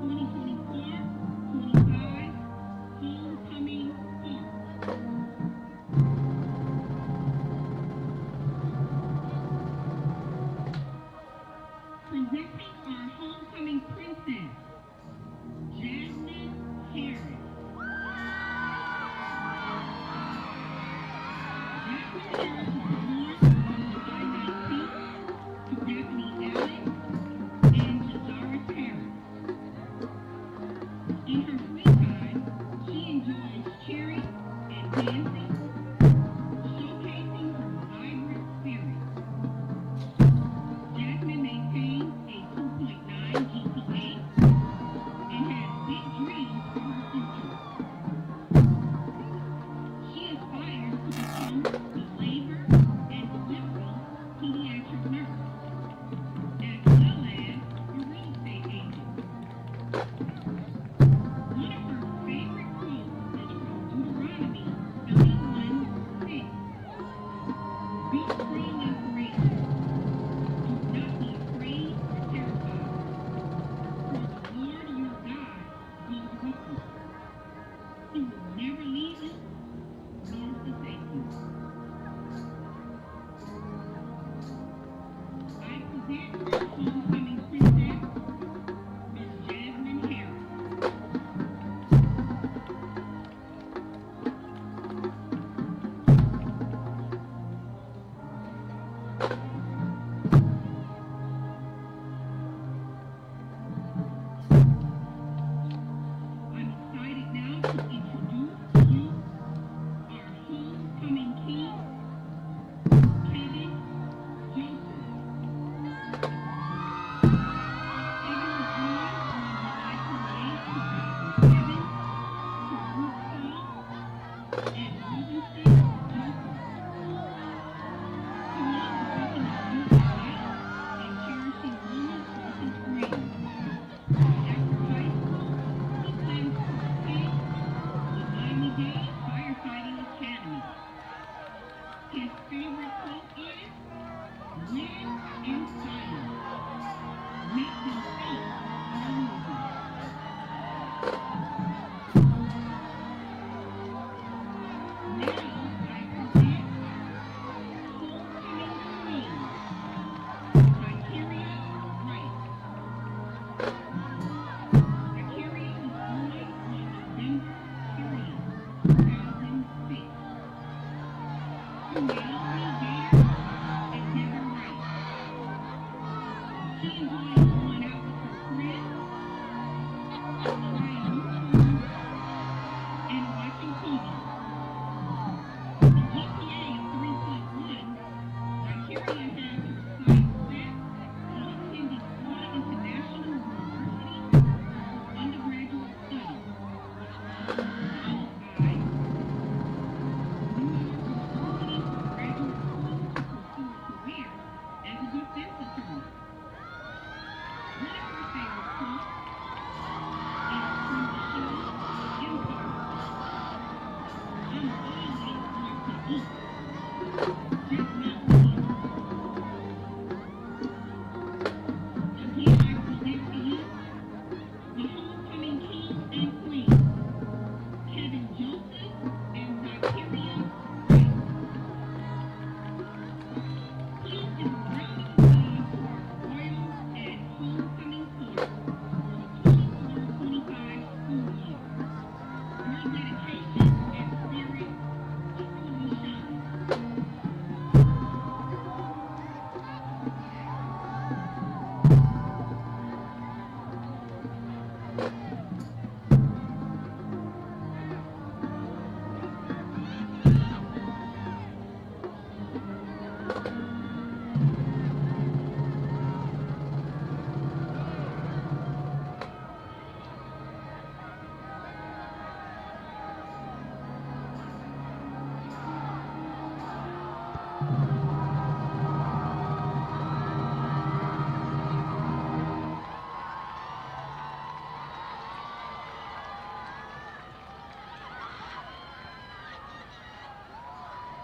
2024-25 Homecoming Court. Presenting our homecoming princess, Jasmine Harris. Jasmine Harris was born on July 19th to Daphne Allen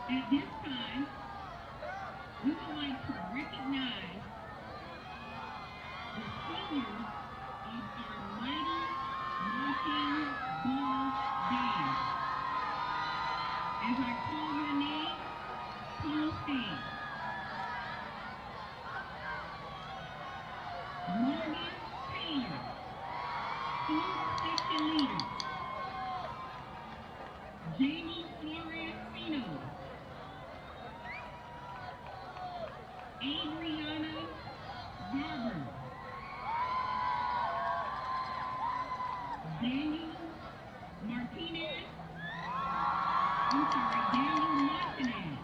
At this time, we would like to recognize the seniors of our mighty marching bull band. As I call your name, please stand. Morgan Taylor, Fourth Section Leader. Jamie Flores-Fino. Adriana Barber. Daniel Martinez. Daniel Martinez.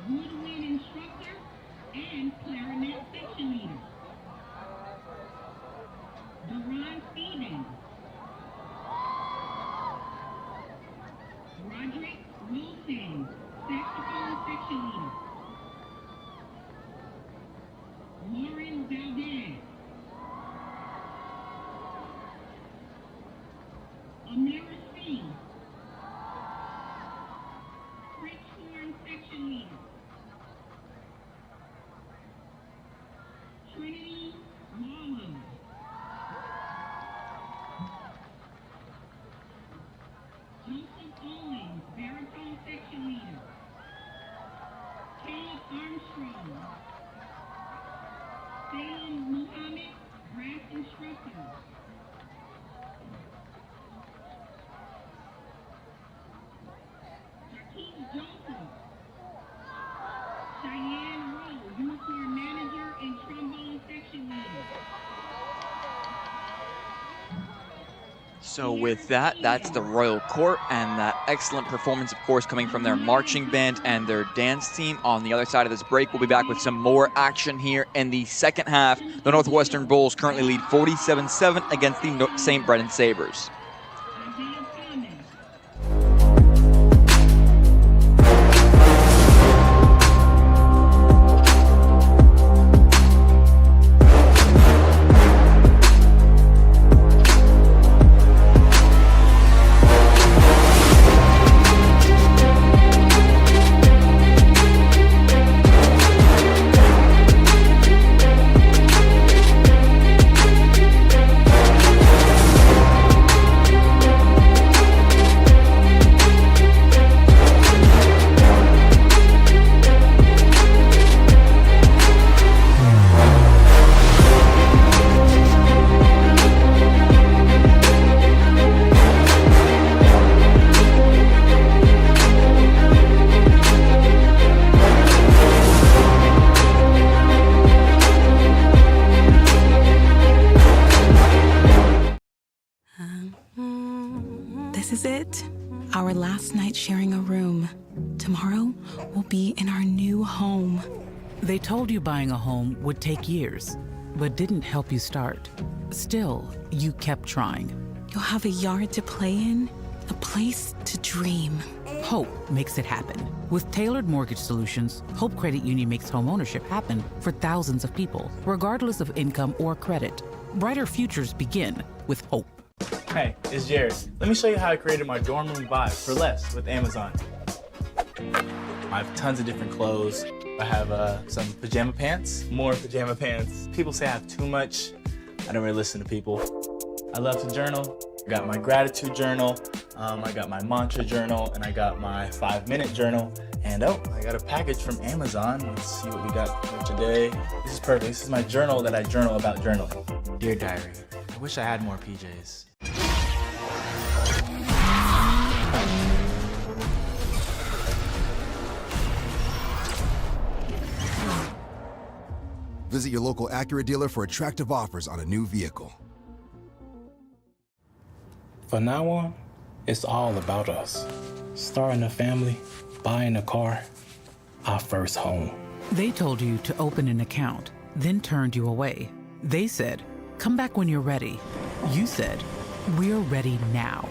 Woodwind instructor and clarinet section leader. Deron Stevens. Roderick Wilson, saxophone section leader. Lauren Valdez. Amira Singh, French horn section leader. Trinity Lawler. Joseph Owens, baritone section leader. Caleb Armstrong. Salem Muhammad, brass instructor. Jakeem Joseph. Cheyenne Rowe, uniform manager and trombone section leader. So with that, that's the Royal Court, and that excellent performance, of course, coming from their marching band and their dance team. On the other side of this break, we'll be back with some more action here in the second half. The Northwestern Bulls currently lead 47-7 against the St. Brennan Sabers. our last night sharing a room. Tomorrow, we'll be in our new home. They told you buying a home would take years, but didn't help you start. Still, you kept trying. You'll have a yard to play in, a place to dream. Hope makes it happen. With tailored mortgage solutions, Hope Credit Union makes homeownership happen for thousands of people, regardless of income or credit. Brighter futures begin with Hope. Hey, it's Jared. Let me show you how I created my dorm room vibe for less with Amazon. I have tons of different clothes. I have some pajama pants, more pajama pants. People say I have too much. I don't really listen to people. I love to journal. I got my gratitude journal, I got my mantra journal, and I got my 5-minute journal. And oh, I got a package from Amazon. Let's see what we got for today. This is perfect. This is my journal that I journal about journaling. Dear Diary, I wish I had more PJs. Visit your local Acura dealer for attractive offers on a new vehicle. From now on, it's all about us. Starting a family, buying a car, our first home. They told you to open an account, then turned you away. They said, come back when you're ready. You said, we're ready now.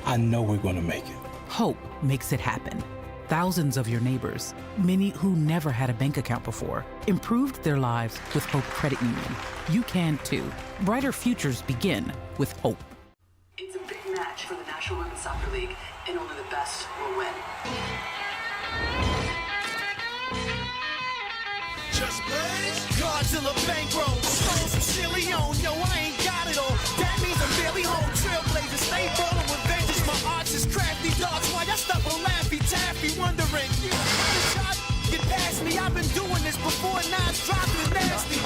I know we're going to make it. Hope makes it happen. Thousands of your neighbors, many who never had a bank account before, improved their lives with Hope Credit Union. You can too. Brighter futures begin with Hope. It's a big match for the National Women's Soccer League, and only the best will win. Just blaze Godzilla bankroll, stole some silly on. Yo, I ain't got it all. That means I'm barely home. Trailblazer, stay ballin' with vengeance. My arts is crafty dogs. Why y'all stuck on Laffy Taffy, wondering? Get past me. I've been doing this before. Now it's dropping nasty.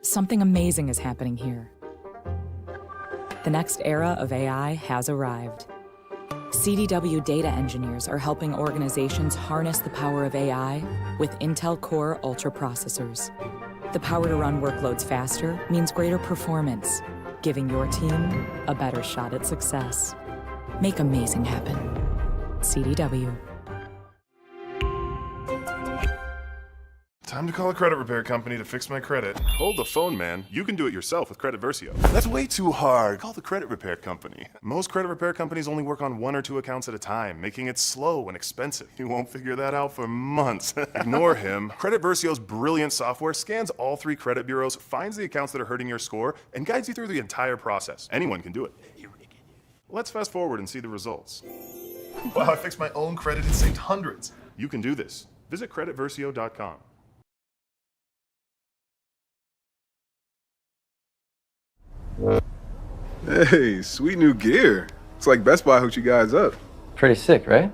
Something amazing is happening here. The next era of AI has arrived. CDW data engineers are helping organizations harness the power of AI with Intel Core Ultra processors. The power to run workloads faster means greater performance, giving your team a better shot at success. Make amazing happen. CDW. Time to call a credit repair company to fix my credit. Hold the phone, man. You can do it yourself with Credit Versio. That's way too hard. Call the credit repair company. Most credit repair companies only work on 1 or 2 accounts at a time, making it slow and expensive. You won't figure that out for months. Ignore him. Credit Versio's brilliant software scans all 3 credit bureaus, finds the accounts that are hurting your score, and guides you through the entire process. Anyone can do it. Let's fast forward and see the results. Wow, I fixed my own credit and saved hundreds. You can do this. Visit creditversio.com. Hey, sweet new gear. It's like Best Buy hooked you guys up. Pretty sick, right?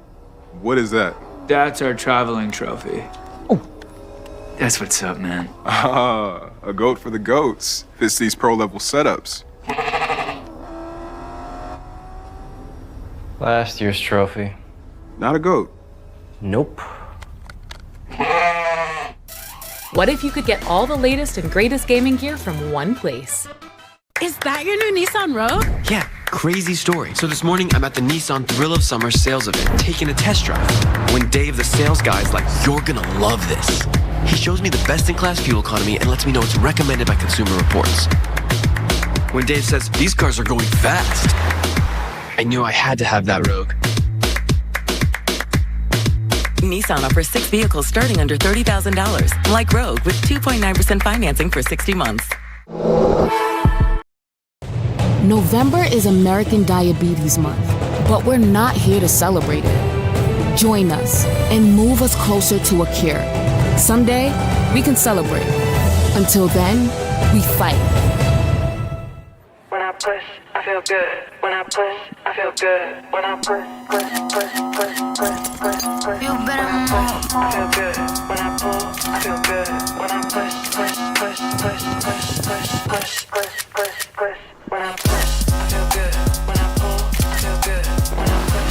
What is that? That's our traveling trophy. Oh, that's what's up, man. Ah, a goat for the goats. Fits these pro-level setups. Last year's trophy. Not a goat. Nope. What if you could get all the latest and greatest gaming gear from one place? Is that your new Nissan Rogue? Yeah, crazy story. So this morning, I'm at the Nissan Thrill of Summer sales event, taking a test drive. When Dave, the sales guy, is like, you're gonna love this. He shows me the best-in-class fuel economy and lets me know it's recommended by Consumer Reports. When Dave says, these cars are going fast, I knew I had to have that Rogue. Nissan offers 6 vehicles starting under $30,000, like Rogue with 2.9% financing for 60 months. November is American Diabetes Month, but we're not here to celebrate it. Join us and move us closer to a cure. Someday, we can celebrate. Until then, we fight. When I push, I feel good. When I push, I feel good. When I push. You better move. I feel good. When I pull, I feel good. When I push. When I push, I feel good. When I pull, I feel good. When I push.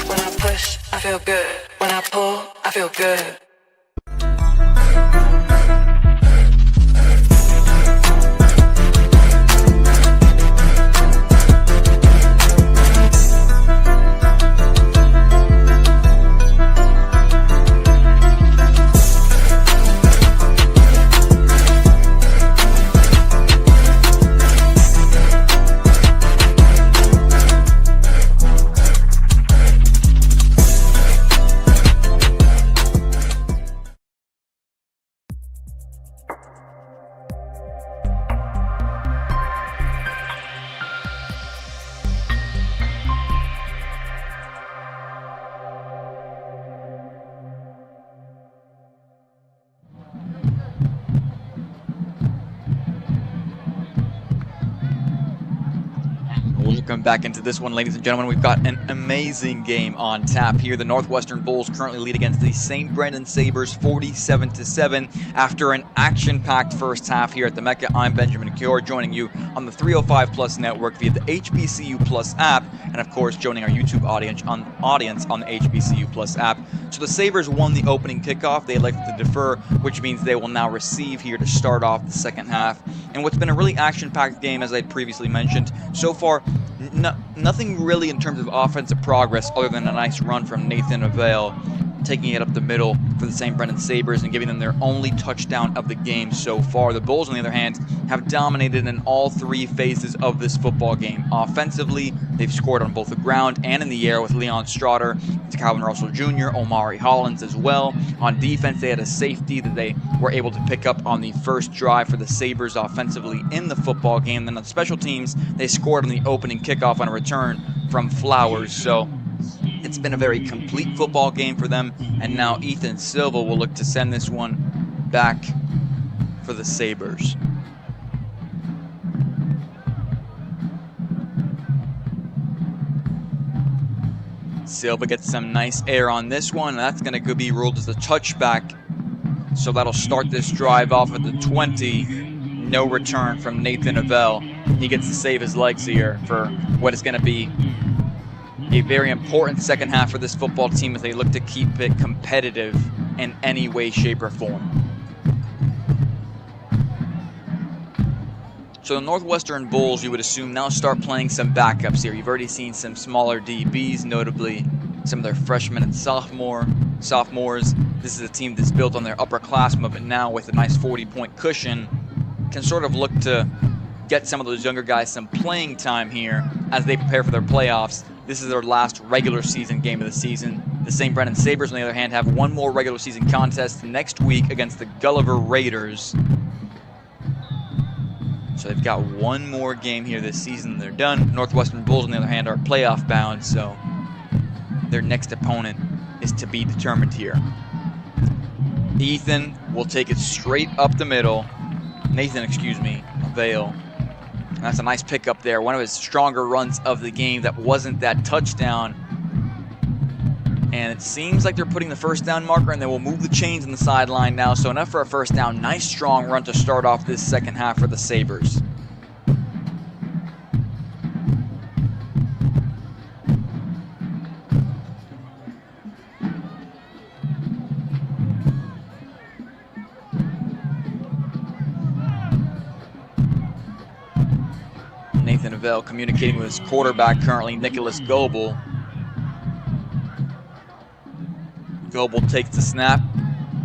When I push, I feel good. When I pull, feel good. Welcome back into this one, ladies and gentlemen. We've got an amazing game on tap here. The Northwestern Bulls currently lead against the St. Brendan Sabers 47-7 after an action-packed first half here at the Mecca. I'm Benjamin Kior, joining you on the 305 Plus network via the HBCU Plus app, and of course joining our YouTube audience on the HBCU Plus app. So the Sabers won the opening kickoff. They elected to defer, which means they will now receive here to start off the second half. And what's been a really action-packed game, as I previously mentioned, so far nothing really in terms of offensive progress other than a nice run from Nathan Avail, taking it up the middle for the St. Brendan Sabers and giving them their only touchdown of the game so far. The Bulls, on the other hand, have dominated in all three phases of this football game. Offensively, they've scored on both the ground and in the air with Leon Strotter, Calvin Russell Jr., Omari Hollins as well. On defense, they had a safety that they were able to pick up on the first drive for the Sabers offensively in the football game. Then on special teams, they scored on the opening kickoff on a return from Flowers. So it's been a very complete football game for them, and now Ethan Silva will look to send this one back for the Sabers. Silva gets some nice air on this one, and that's going to be ruled as a touchback. So that'll start this drive off at the 20. No return from Nathan Avell. He gets to save his legs here for what is going to be a very important second half for this football team as they look to keep it competitive in any way, shape, or form. So the Northwestern Bulls, you would assume, now start playing some backups here. You've already seen some smaller DBs, notably some of their freshmen and sophomores. This is a team that's built on their upperclassmen, but now with a nice 40-point cushion, can sort of look to get some of those younger guys some playing time here as they prepare for their playoffs. This is their last regular season game of the season. The St. Brendan Sabers, on the other hand, have one more regular season contest next week against the Gulliver Raiders. So they've got one more game here this season. They're done. Northwestern Bulls, on the other hand, are playoff bound, so their next opponent is to be determined here. Nathan will take it straight up the middle. Avail. And that's a nice pickup there. One of his stronger runs of the game that wasn't that touchdown. And it seems like they're putting the first down marker, and they will move the chains on the sideline now. So enough for a first down. Nice strong run to start off this second half for the Sabers. Nathan Avell communicating with his quarterback currently, Nicholas Goebel. Goebel takes the snap,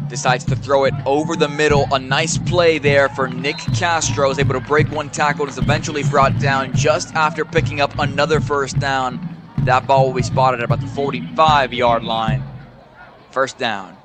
decides to throw it over the middle. A nice play there for Nick Castro. Is able to break one tackle, is eventually brought down just after picking up another first down. That ball will be spotted at about the 45-yard line. First down.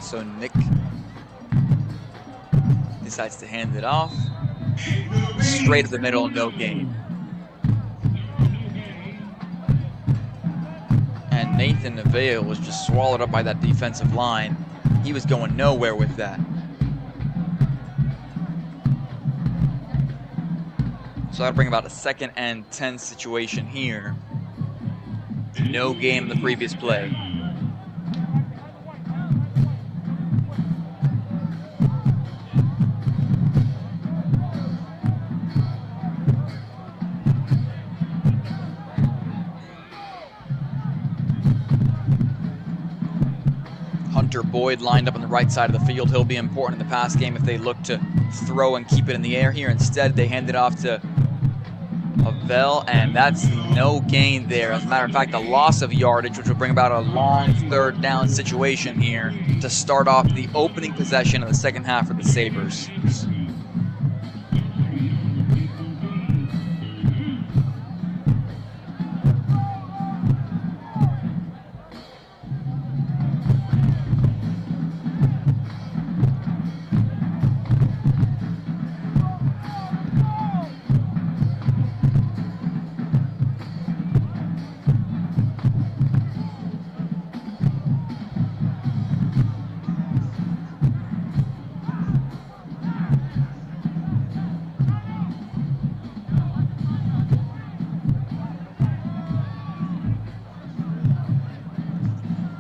So Nick decides to hand it off. Straight to the middle, no gain. And Nathan Avell was just swallowed up by that defensive line. He was going nowhere with that. So that'll bring about a 2nd and 10 situation here. No gain in the previous play. Hunter Boyd lined up on the right side of the field. He'll be important in the pass game if they look to throw and keep it in the air here. Instead, they hand it off to Avell, and that's no gain there. As a matter of fact, a loss of yardage, which will bring about a long 3rd down situation here to start off the opening possession of the 2nd half for the Sabers.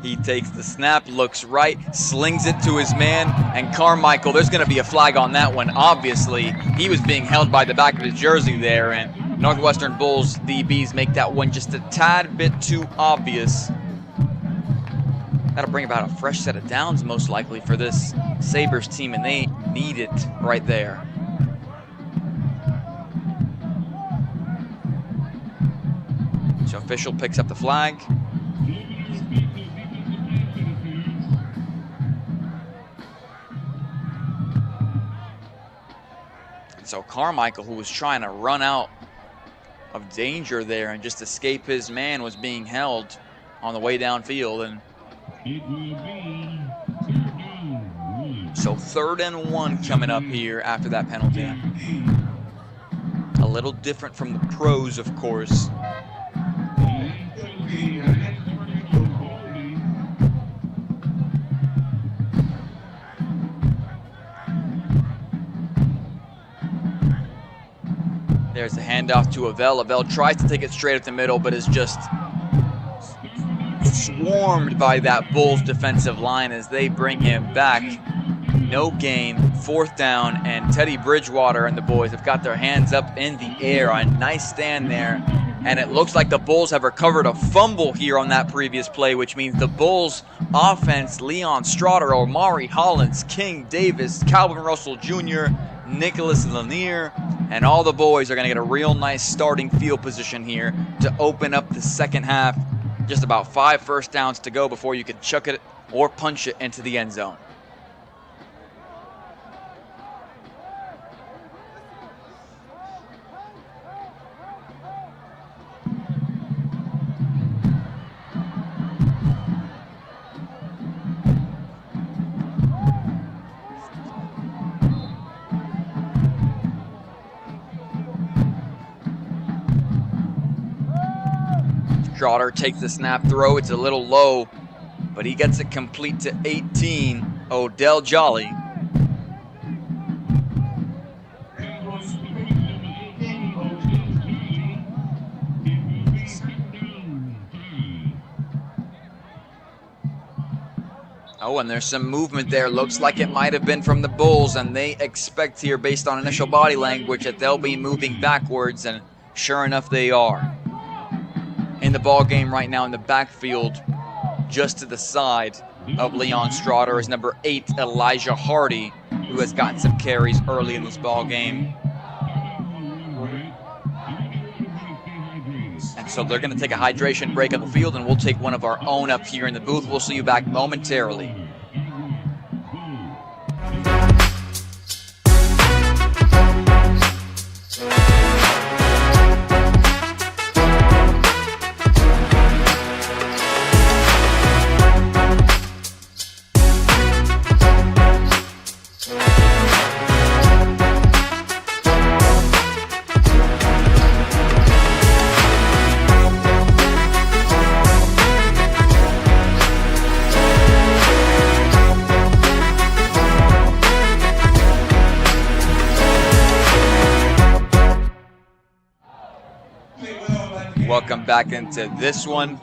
He takes the snap, looks right, slings it to his man, and Carmichael, there's going to be a flag on that one. Obviously, he was being held by the back of his jersey there, and Northwestern Bulls DBs make that one just a tad bit too obvious. That'll bring about a fresh set of downs, most likely, for this Sabres team, and they need it right there. So official picks up the flag. So Carmichael, who was trying to run out of danger there and just escape his man, was being held on the way downfield. And so 3rd and 1 coming up here after that penalty. A little different from the pros, of course. There's the handoff to Avell. Avell tries to take it straight up the middle, but is just swarmed by that Bulls defensive line as they bring him back. No gain, 4th down, and Teddy Bridgewater and the boys have got their hands up in the air. A nice stand there, and it looks like the Bulls have recovered a fumble here on that previous play, which means the Bulls offense, Leon Strotter, Omari Hollins, King Davis, Calvin Russell Jr., Nicholas Lanier, and all the boys are going to get a real nice starting field position here to open up the 2nd half. Just about 5 first downs to go before you can chuck it or punch it into the end zone. Strotter takes the snap throw. It's a little low, but he gets it complete to 18. Odell Jolly. Oh, and there's some movement there. Looks like it might have been from the Bulls, and they expect here, based on initial body language, that they'll be moving backwards, and sure enough, they are. In the ball game right now in the backfield, just to the side of Leon Strotter, is number 8, Elijah Hardy, who has gotten some carries early in this ball game. And so they're going to take a hydration break on the field, and we'll take one of our own up here in the booth. We'll see you back momentarily. Welcome back into this one.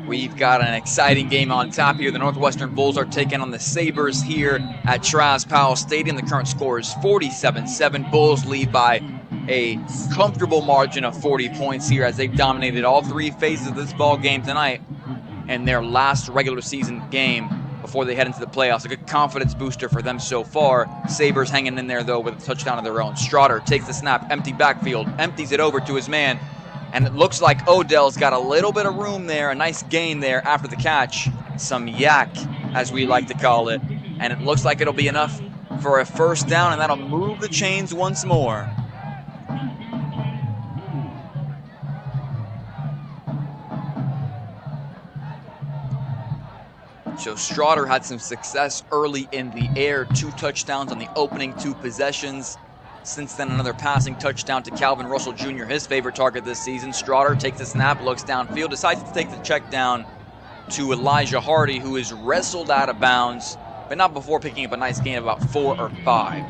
We've got an exciting game on top here. The Northwestern Bulls are taking on the Sabers here at Traz-Powell Stadium. The current score is 47-7. Bulls lead by a comfortable margin of 40 points here as they've dominated all three phases of this ball game tonight in their last regular season game before they head into the playoffs. A good confidence booster for them so far. Sabers hanging in there, though, with a touchdown of their own. Straughter takes the snap, empty backfield, empties it over to his man, and it looks like Odell's got a little bit of room there, a nice gain there after the catch. Some yak, as we like to call it. And it looks like it'll be enough for a first down, and that'll move the chains once more. So Straughter had some success early in the air, 2 touchdowns on the opening 2 possessions. Since then, another passing touchdown to Calvin Russell Jr., his favorite target this season. Straughter takes the snap, looks downfield, decides to take the check down to Elijah Hardy, who is wrestled out of bounds, but not before picking up a nice gain of about 4 or 5.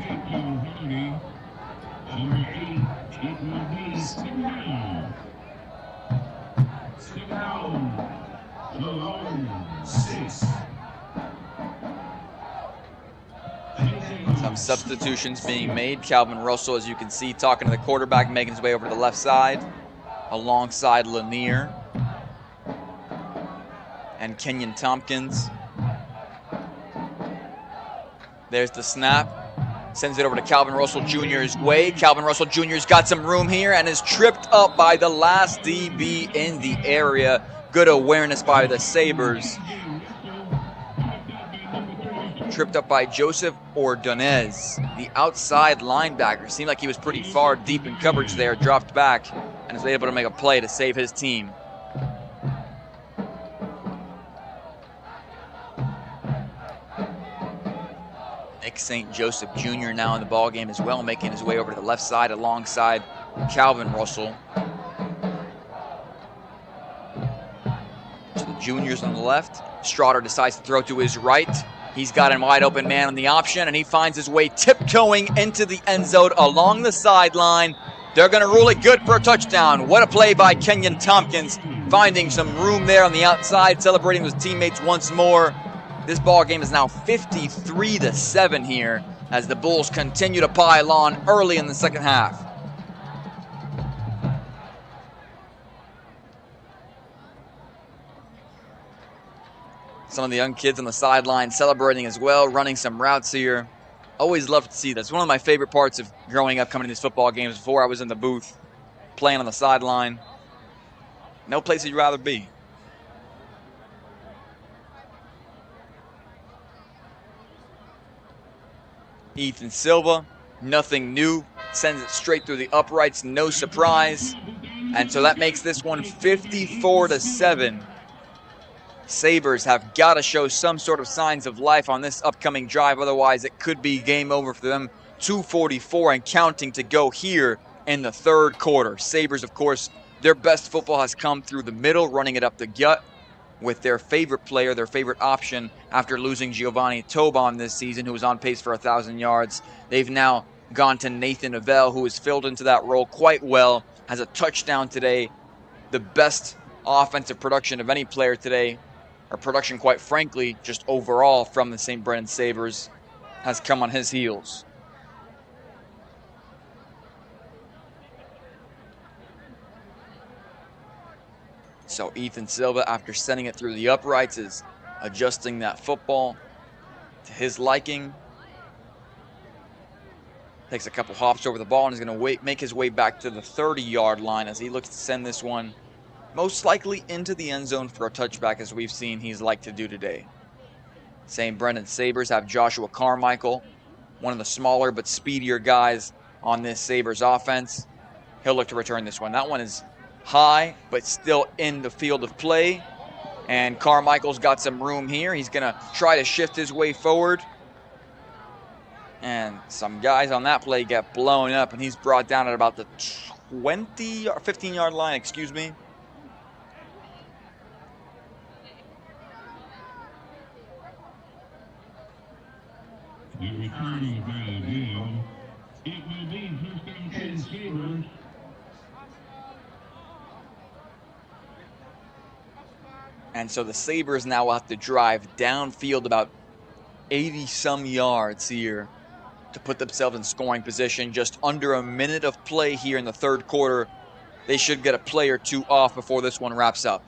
Some substitutions being made. Calvin Russell, as you can see, talking to the quarterback, making his way over to the left side alongside Lanier and Kenyon Tompkins. There's the snap. Sends it over to Calvin Russell Jr.'s way. Calvin Russell Jr.'s got some room here and is tripped up by the last DB in the area. Good awareness by the Sabers. Tripped up by Joseph Ordonez, the outside linebacker. Seemed like he was pretty far deep in coverage there, dropped back, and is able to make a play to save his team. Nick St. Joseph Jr. now in the ballgame as well, making his way over to the left side alongside Calvin Russell. So the juniors on the left. Straughter decides to throw to his right. He's got a wide open man on the option, and he finds his way tiptoeing into the end zone along the sideline. They're going to rule it good for a touchdown. What a play by Kenyon Tompkins, finding some room there on the outside, celebrating with teammates once more. This ball game is now 53-7 here as the Bulls continue to pile on early in the second half. Some of the young kids on the sideline celebrating as well, running some routes here. Always love to see this. One of my favorite parts of growing up coming to these football games before I was in the booth, playing on the sideline. No place you'd rather be. Ethan Silva, nothing new. Sends it straight through the uprights, no surprise. And so that makes this one 54-7. Sabers have got to show some sort of signs of life on this upcoming drive. Otherwise, it could be game over for them. 2:44 and counting to go here in the third quarter. Sabers, of course, their best football has come through the middle, running it up the gut with their favorite player, their favorite option after losing Giovanni Tobon this season, who was on pace for 1,000 yards. They've now gone to Nathan Avell, who has filled into that role quite well, has a touchdown today. The best offensive production of any player today, or production, quite frankly, just overall from the St. Brennan Sabers, has come on his heels. So Ethan Silva, after sending it through the uprights, is adjusting that football to his liking. Takes a couple hops over the ball and is going to make his way back to the 30-yard line as he looks to send this one most likely into the end zone for a touchback, as we've seen he's like to do today. St. Brennan Sabers have Joshua Carmichael, one of the smaller but speedier guys on this Sabers offense. He'll look to return this one. That one is high, but still in the field of play. And Carmichael's got some room here. He's going to try to shift his way forward. And some guys on that play get blown up, and he's brought down at about the 20 or 15-yard line, excuse me. The return of that deal, it will be 15 Sabers. And so the Sabres now will have to drive downfield about 80-some yards here to put themselves in scoring position. Just under a minute of play here in the third quarter. They should get a play or two off before this one wraps up.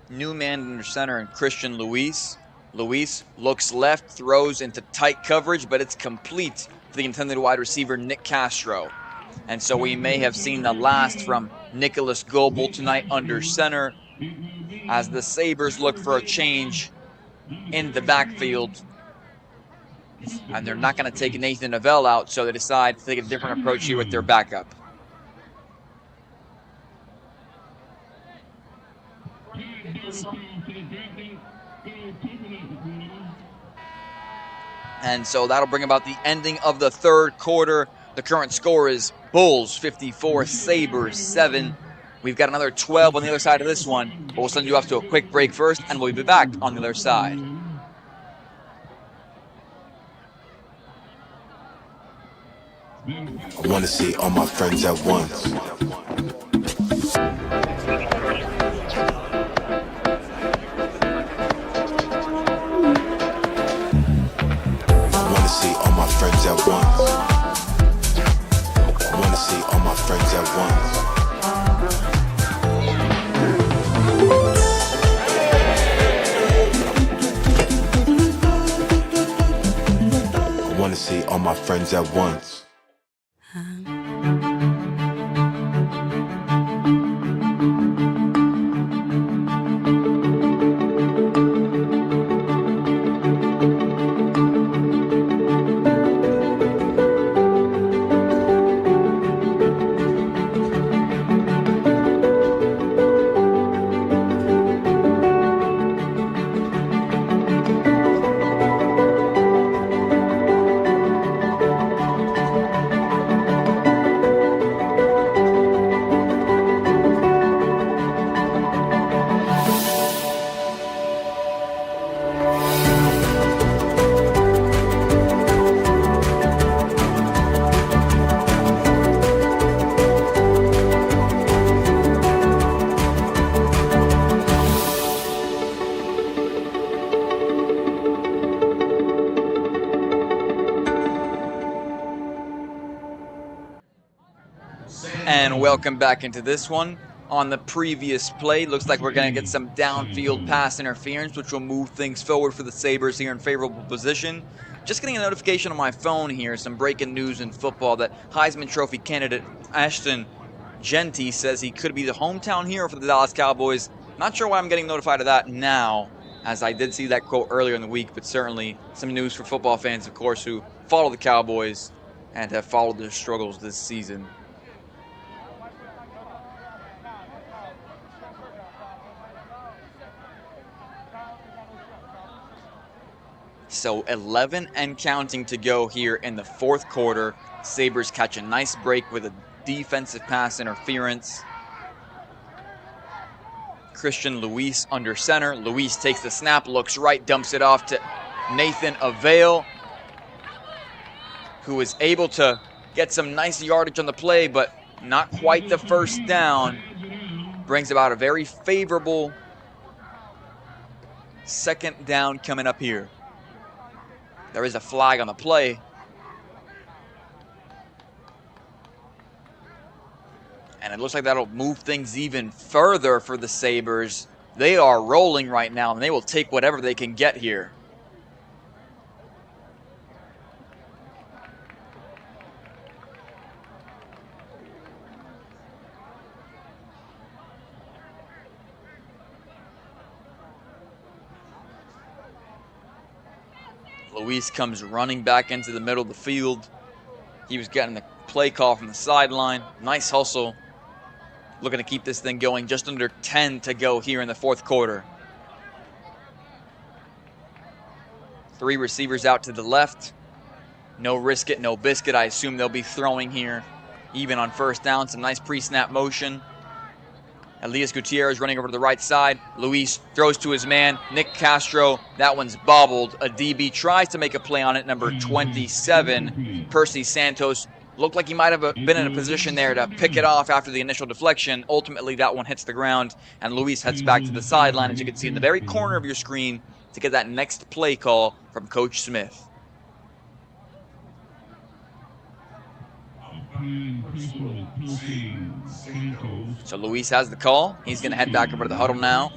New man under center and Christian Luis. Luis looks left, throws into tight coverage, but it's complete for the intended wide receiver, Nick Castro. And so we may have seen the last from Nicholas Goebel tonight under center as the Sabres look for a change in the backfield. And they're not going to take Nathan Avell out, so they decide to take a different approach here with their backup. And so that'll bring about the ending of the third quarter. The current score is Bulls 54, Sabres 7. We've got another 12 on the other side of this one, but we'll send you off to a quick break first, and we'll be back on the other side. I want to see all my friends at once. Friends at once. I wanna see all my friends at once. I wanna see all my friends at once. And welcome back into this one. On the previous play, looks like we're going to get some downfield pass interference, which will move things forward for the Sabres here in favorable position. Just getting a notification on my phone here, some breaking news in football, that Heisman Trophy candidate Ashton Genty says he could be the hometown hero for the Dallas Cowboys. Not sure why I'm getting notified of that now, as I did see that quote earlier in the week, but certainly some news for football fans, of course, who follow the Cowboys and have followed their struggles this season. So 11 and counting to go here in the fourth quarter. Sabres catch a nice break with a defensive pass interference. Christian Luis under center. Luis takes the snap, looks right, dumps it off to Nathan Avell, who is able to get some nice yardage on the play, but not quite the first down. Brings about a very favorable second down coming up here. There is a flag on the play. And it looks like that'll move things even further for the Sabres. They are rolling right now, and they will take whatever they can get here. Luis comes running back into the middle of the field. He was getting the play call from the sideline. Nice hustle. Looking to keep this thing going. Just under 10 to go here in the fourth quarter. 3 receivers out to the left. No risk it, no biscuit. I assume they'll be throwing here. Even on first down, some nice pre-snap motion. Elias Gutierrez running over to the right side. Luis throws to his man, Nick Castro. That one's bobbled. A DB tries to make a play on it, number 27. Percy Santos looked like he might have been in a position there to pick it off after the initial deflection. Ultimately, that one hits the ground, and Luis heads back to the sideline, as you can see in the very corner of your screen, to get that next play call from Coach Smith. So Luis has the call. He's going to head back over to the huddle now.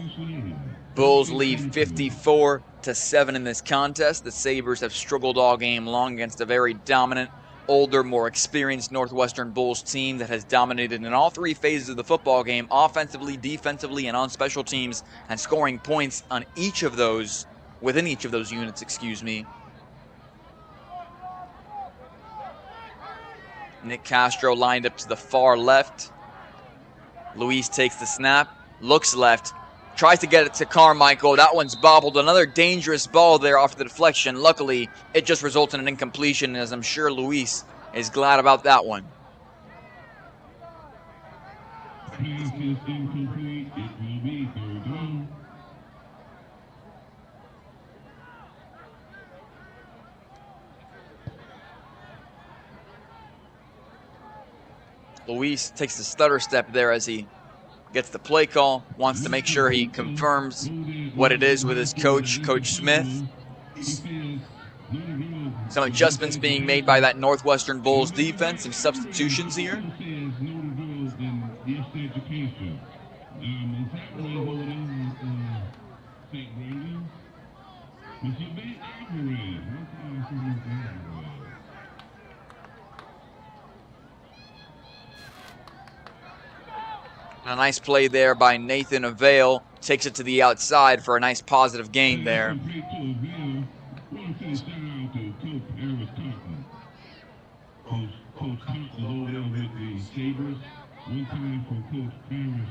Bulls lead 54-7 in this contest. The Sabers have struggled all game long against a very dominant, older, more experienced Northwestern Bulls team that has dominated in all three phases of the football game, offensively, defensively, and on special teams, and scoring points on each of those, within each of those units, excuse me. Nick Castro lined up to the far left. Luis takes the snap, looks left, tries to get it to Carmichael. That one's bobbled. Another dangerous ball there after the deflection. Luckily, it just results in an incompletion, as I'm sure Luis is glad about that one. Luis takes the stutter step there as he gets the play call, wants to make sure he confirms what it is with his coach, Coach Smith. Some adjustments being made by that Northwestern Bulls defense, some substitutions here. A nice play there by Nathan Avail. Takes it to the outside for a nice positive gain there. Coach Thompson over there with the Sabers. One time for Coach Thompson.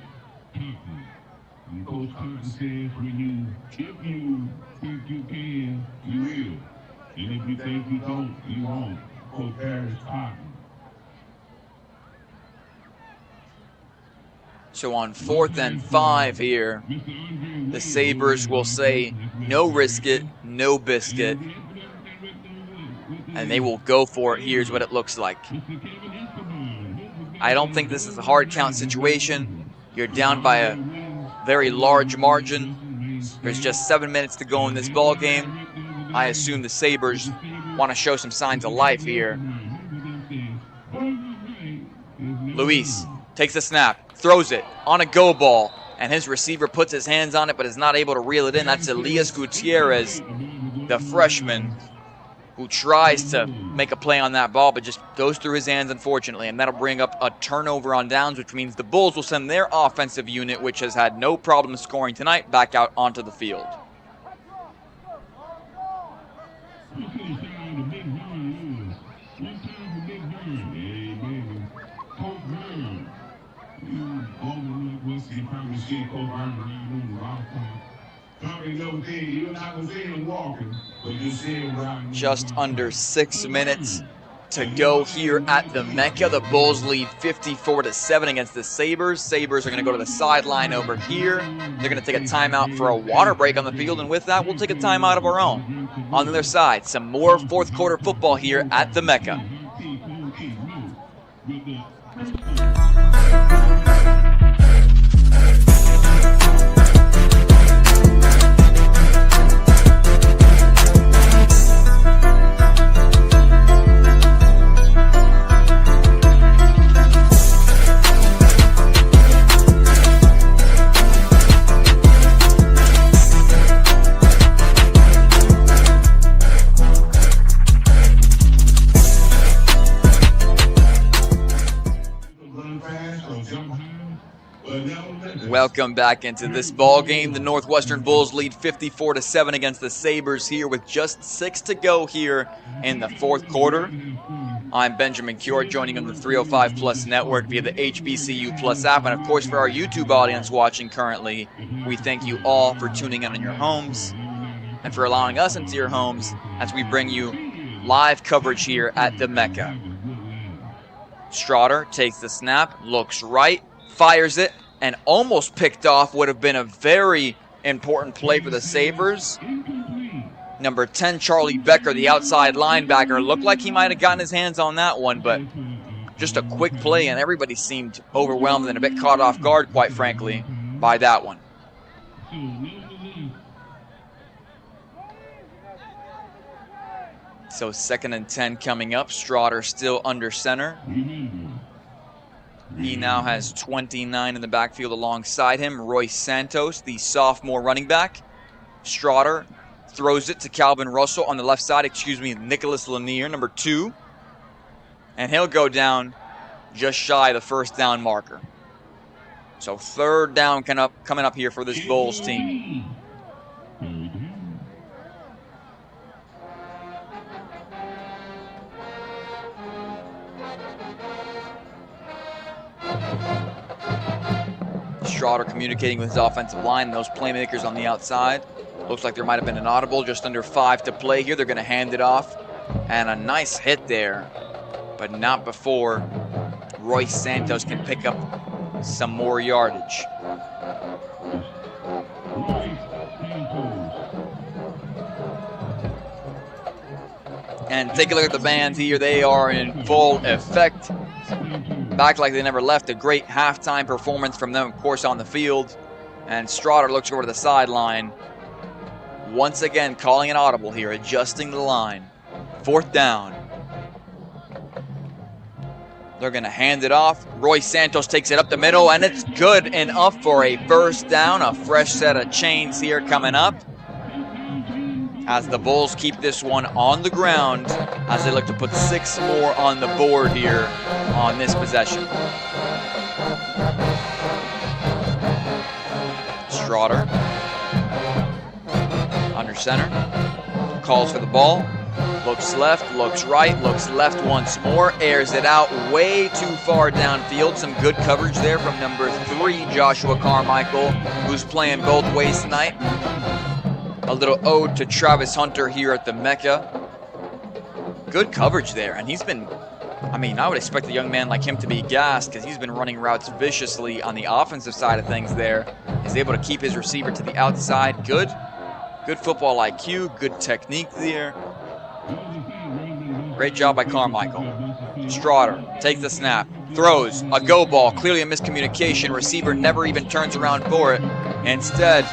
And Coach Thompson says, if you think you can, you will. And if you think you don't, you won't. Coach Harris Thompson. So on 4th and 5 here, the Sabers will say no risk it, no biscuit, and they will go for it. Here's what it looks like. I don't think this is a hard count situation. You're down by a very large margin. There's just 7 minutes to go in this ball game. I assume the Sabers want to show some signs of life here. Luis takes the snap, throws it on a go ball, and his receiver puts his hands on it but is not able to reel it in. That's Elias Gutierrez, the freshman, who tries to make a play on that ball but just goes through his hands, unfortunately, and that'll bring up a turnover on downs, which means the Bulls will send their offensive unit, which has had no problem scoring tonight, back out onto the field. Just under 6 minutes to go here at the Mecca. The Bulls lead 54-7 against the Sabers. Sabers are going to go to the sideline over here. They're going to take a timeout for a water break on the field, and with that, we'll take a timeout of our own. On the other side, some more fourth quarter football here at the Mecca. Welcome back into this ball game. The Northwestern Bulls lead 54-7 against the Sabers here with just 6 to go here in the fourth quarter. I'm Benjamin Cure, joining on the 305 Plus network via the HBCU Plus app, and of course for our YouTube audience watching currently, we thank you all for tuning in on your homes and for allowing us into your homes as we bring you live coverage here at the Mecca. Strotter takes the snap, looks right, fires it, and almost picked off. Would have been a very important play for the Sabers. Number 10, Charlie Becker, the outside linebacker, looked like he might have gotten his hands on that one, but just a quick play, and everybody seemed overwhelmed and a bit caught off guard, quite frankly, by that one. So 2nd and 10 coming up. Strotter still under center. He now has 29 in the backfield alongside him. Royce Santos, the sophomore running back. Strotter throws it to Calvin Russell on the left side. Nicholas Lanier, number 2. And he'll go down just shy of the first down marker. So 3rd down coming up here for this Bulls team. Strotter communicating with his offensive line, those playmakers on the outside. Looks like there might have been an audible, just under 5 to play here. They're going to hand it off. And a nice hit there, but not before Royce Santos can pick up some more yardage. And take a look at the band here. They are in full effect. Back like they never left. A great halftime performance from them, of course, on the field. And Strotter looks over to the sideline. Once again, calling an audible here, adjusting the line. 4th down. They're going to hand it off. Royce Santos takes it up the middle, and it's good enough for a first down. A fresh set of chains here coming up, as the Bulls keep this one on the ground as they look to put 6 more on the board here on this possession. Strotter under center, calls for the ball, looks left, looks right, looks left once more, airs it out way too far downfield. Some good coverage there from number 3, Joshua Carmichael, who's playing both ways tonight. A little ode to Travis Hunter here at the Mecca. Good coverage there, and he's been, I would expect a young man like him to be gassed because he's been running routes viciously on the offensive side of things there. He's able to keep his receiver to the outside. Good football IQ, good technique there. Great job by Carmichael. Strotter takes the snap, throws a go ball, clearly a miscommunication. Receiver never even turns around for it. Instead,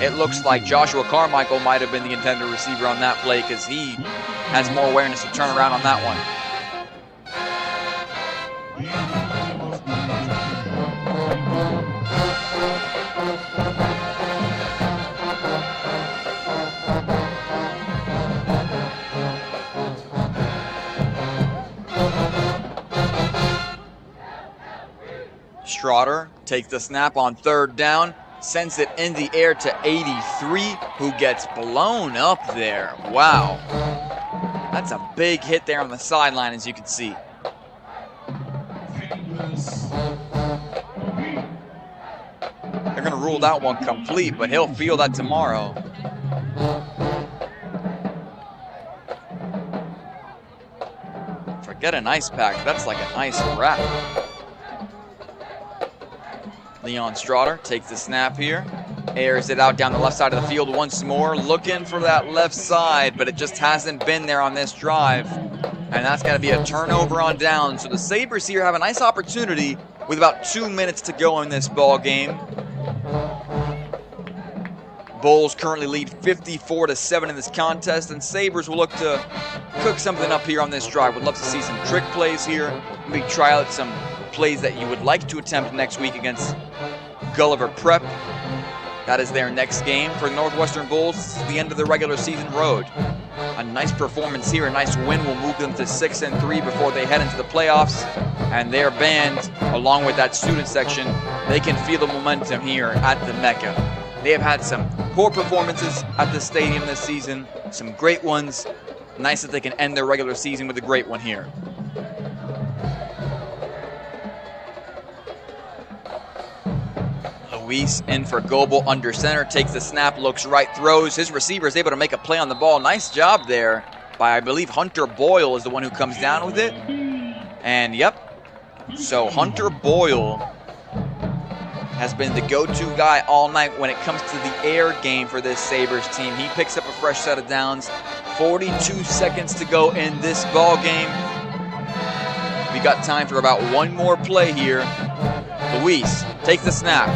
it looks like Joshua Carmichael might have been the intended receiver on that play because he has more awareness to turn around on that one. Strotter takes the snap on 3rd down, sends it in the air to 83, who gets blown up there. Wow. That's a big hit there on the sideline, as you can see. They're going to rule that one complete, but he'll feel that tomorrow. Forget an ice pack. That's like an ice wrap. Leon Strotter takes the snap here, airs it out down the left side of the field once more, looking for that left side, but it just hasn't been there on this drive. And that's got to be a turnover on down. So the Sabres here have a nice opportunity with about 2 minutes to go in this ball game. Bulls currently lead 54-7 in this contest, and Sabres will look to cook something up here on this drive. Would love to see some trick plays here. Maybe try out some plays that you would like to attempt next week against Gulliver Prep. That is their next game for the Northwestern Bulls. This is the end of the regular season road. A nice performance here, a nice win will move them to 6-3 before they head into the playoffs. And their band, along with that student section, they can feel the momentum here at the Mecca. They have had some poor performances at the stadium this season, some great ones. Nice that they can end their regular season with a great one here. Luis in for Goebel under center, takes the snap, looks right, throws. His receiver is able to make a play on the ball. Nice job there by, I believe, Hunter Boyle is the one who comes down with it. And yep, so Hunter Boyle has been the go-to guy all night when it comes to the air game for this Sabres team. He picks up a fresh set of downs. 42 seconds to go in this ball game. We got time for about one more play here. Luis takes the snap,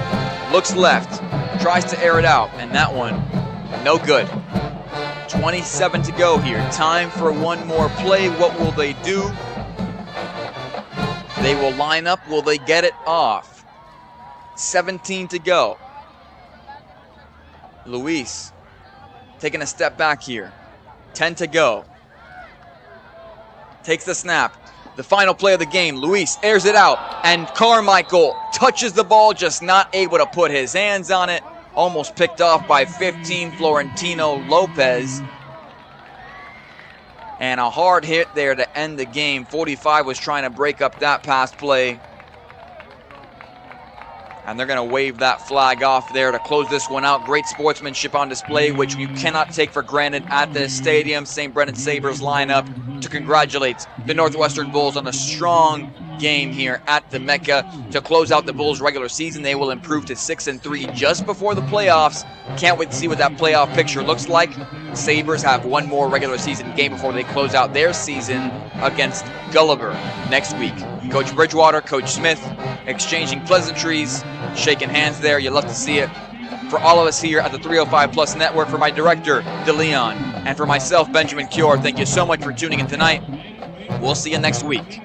looks left, tries to air it out, and that one, no good. 27 to go here. Time for one more play. What will they do? They will line up. Will they get it off? 17 to go. Luis taking a step back here. 10 to go. Takes the snap. The final play of the game. Luis airs it out, and Carmichael touches the ball, just not able to put his hands on it. Almost picked off by 15, Florentino Lopez. And a hard hit there to end the game. 45 was trying to break up that pass play. And they're going to wave that flag off there to close this one out. Great sportsmanship on display, which you cannot take for granted at this stadium. St. Brennan Sabres lineup to congratulate the Northwestern Bulls on a strong game here at the Mecca to close out the Bulls' regular season. They will improve to 6-3 just before the playoffs. Can't wait to see what that playoff picture looks like. Sabres have one more regular season game before they close out their season against Gulliver next week. Coach Bridgewater, Coach Smith, exchanging pleasantries, shaking hands there. You love to see it. For all of us here at the 305 Plus Network, for my director, DeLeon, and for myself, Benjamin Cure, thank you so much for tuning in tonight. We'll see you next week.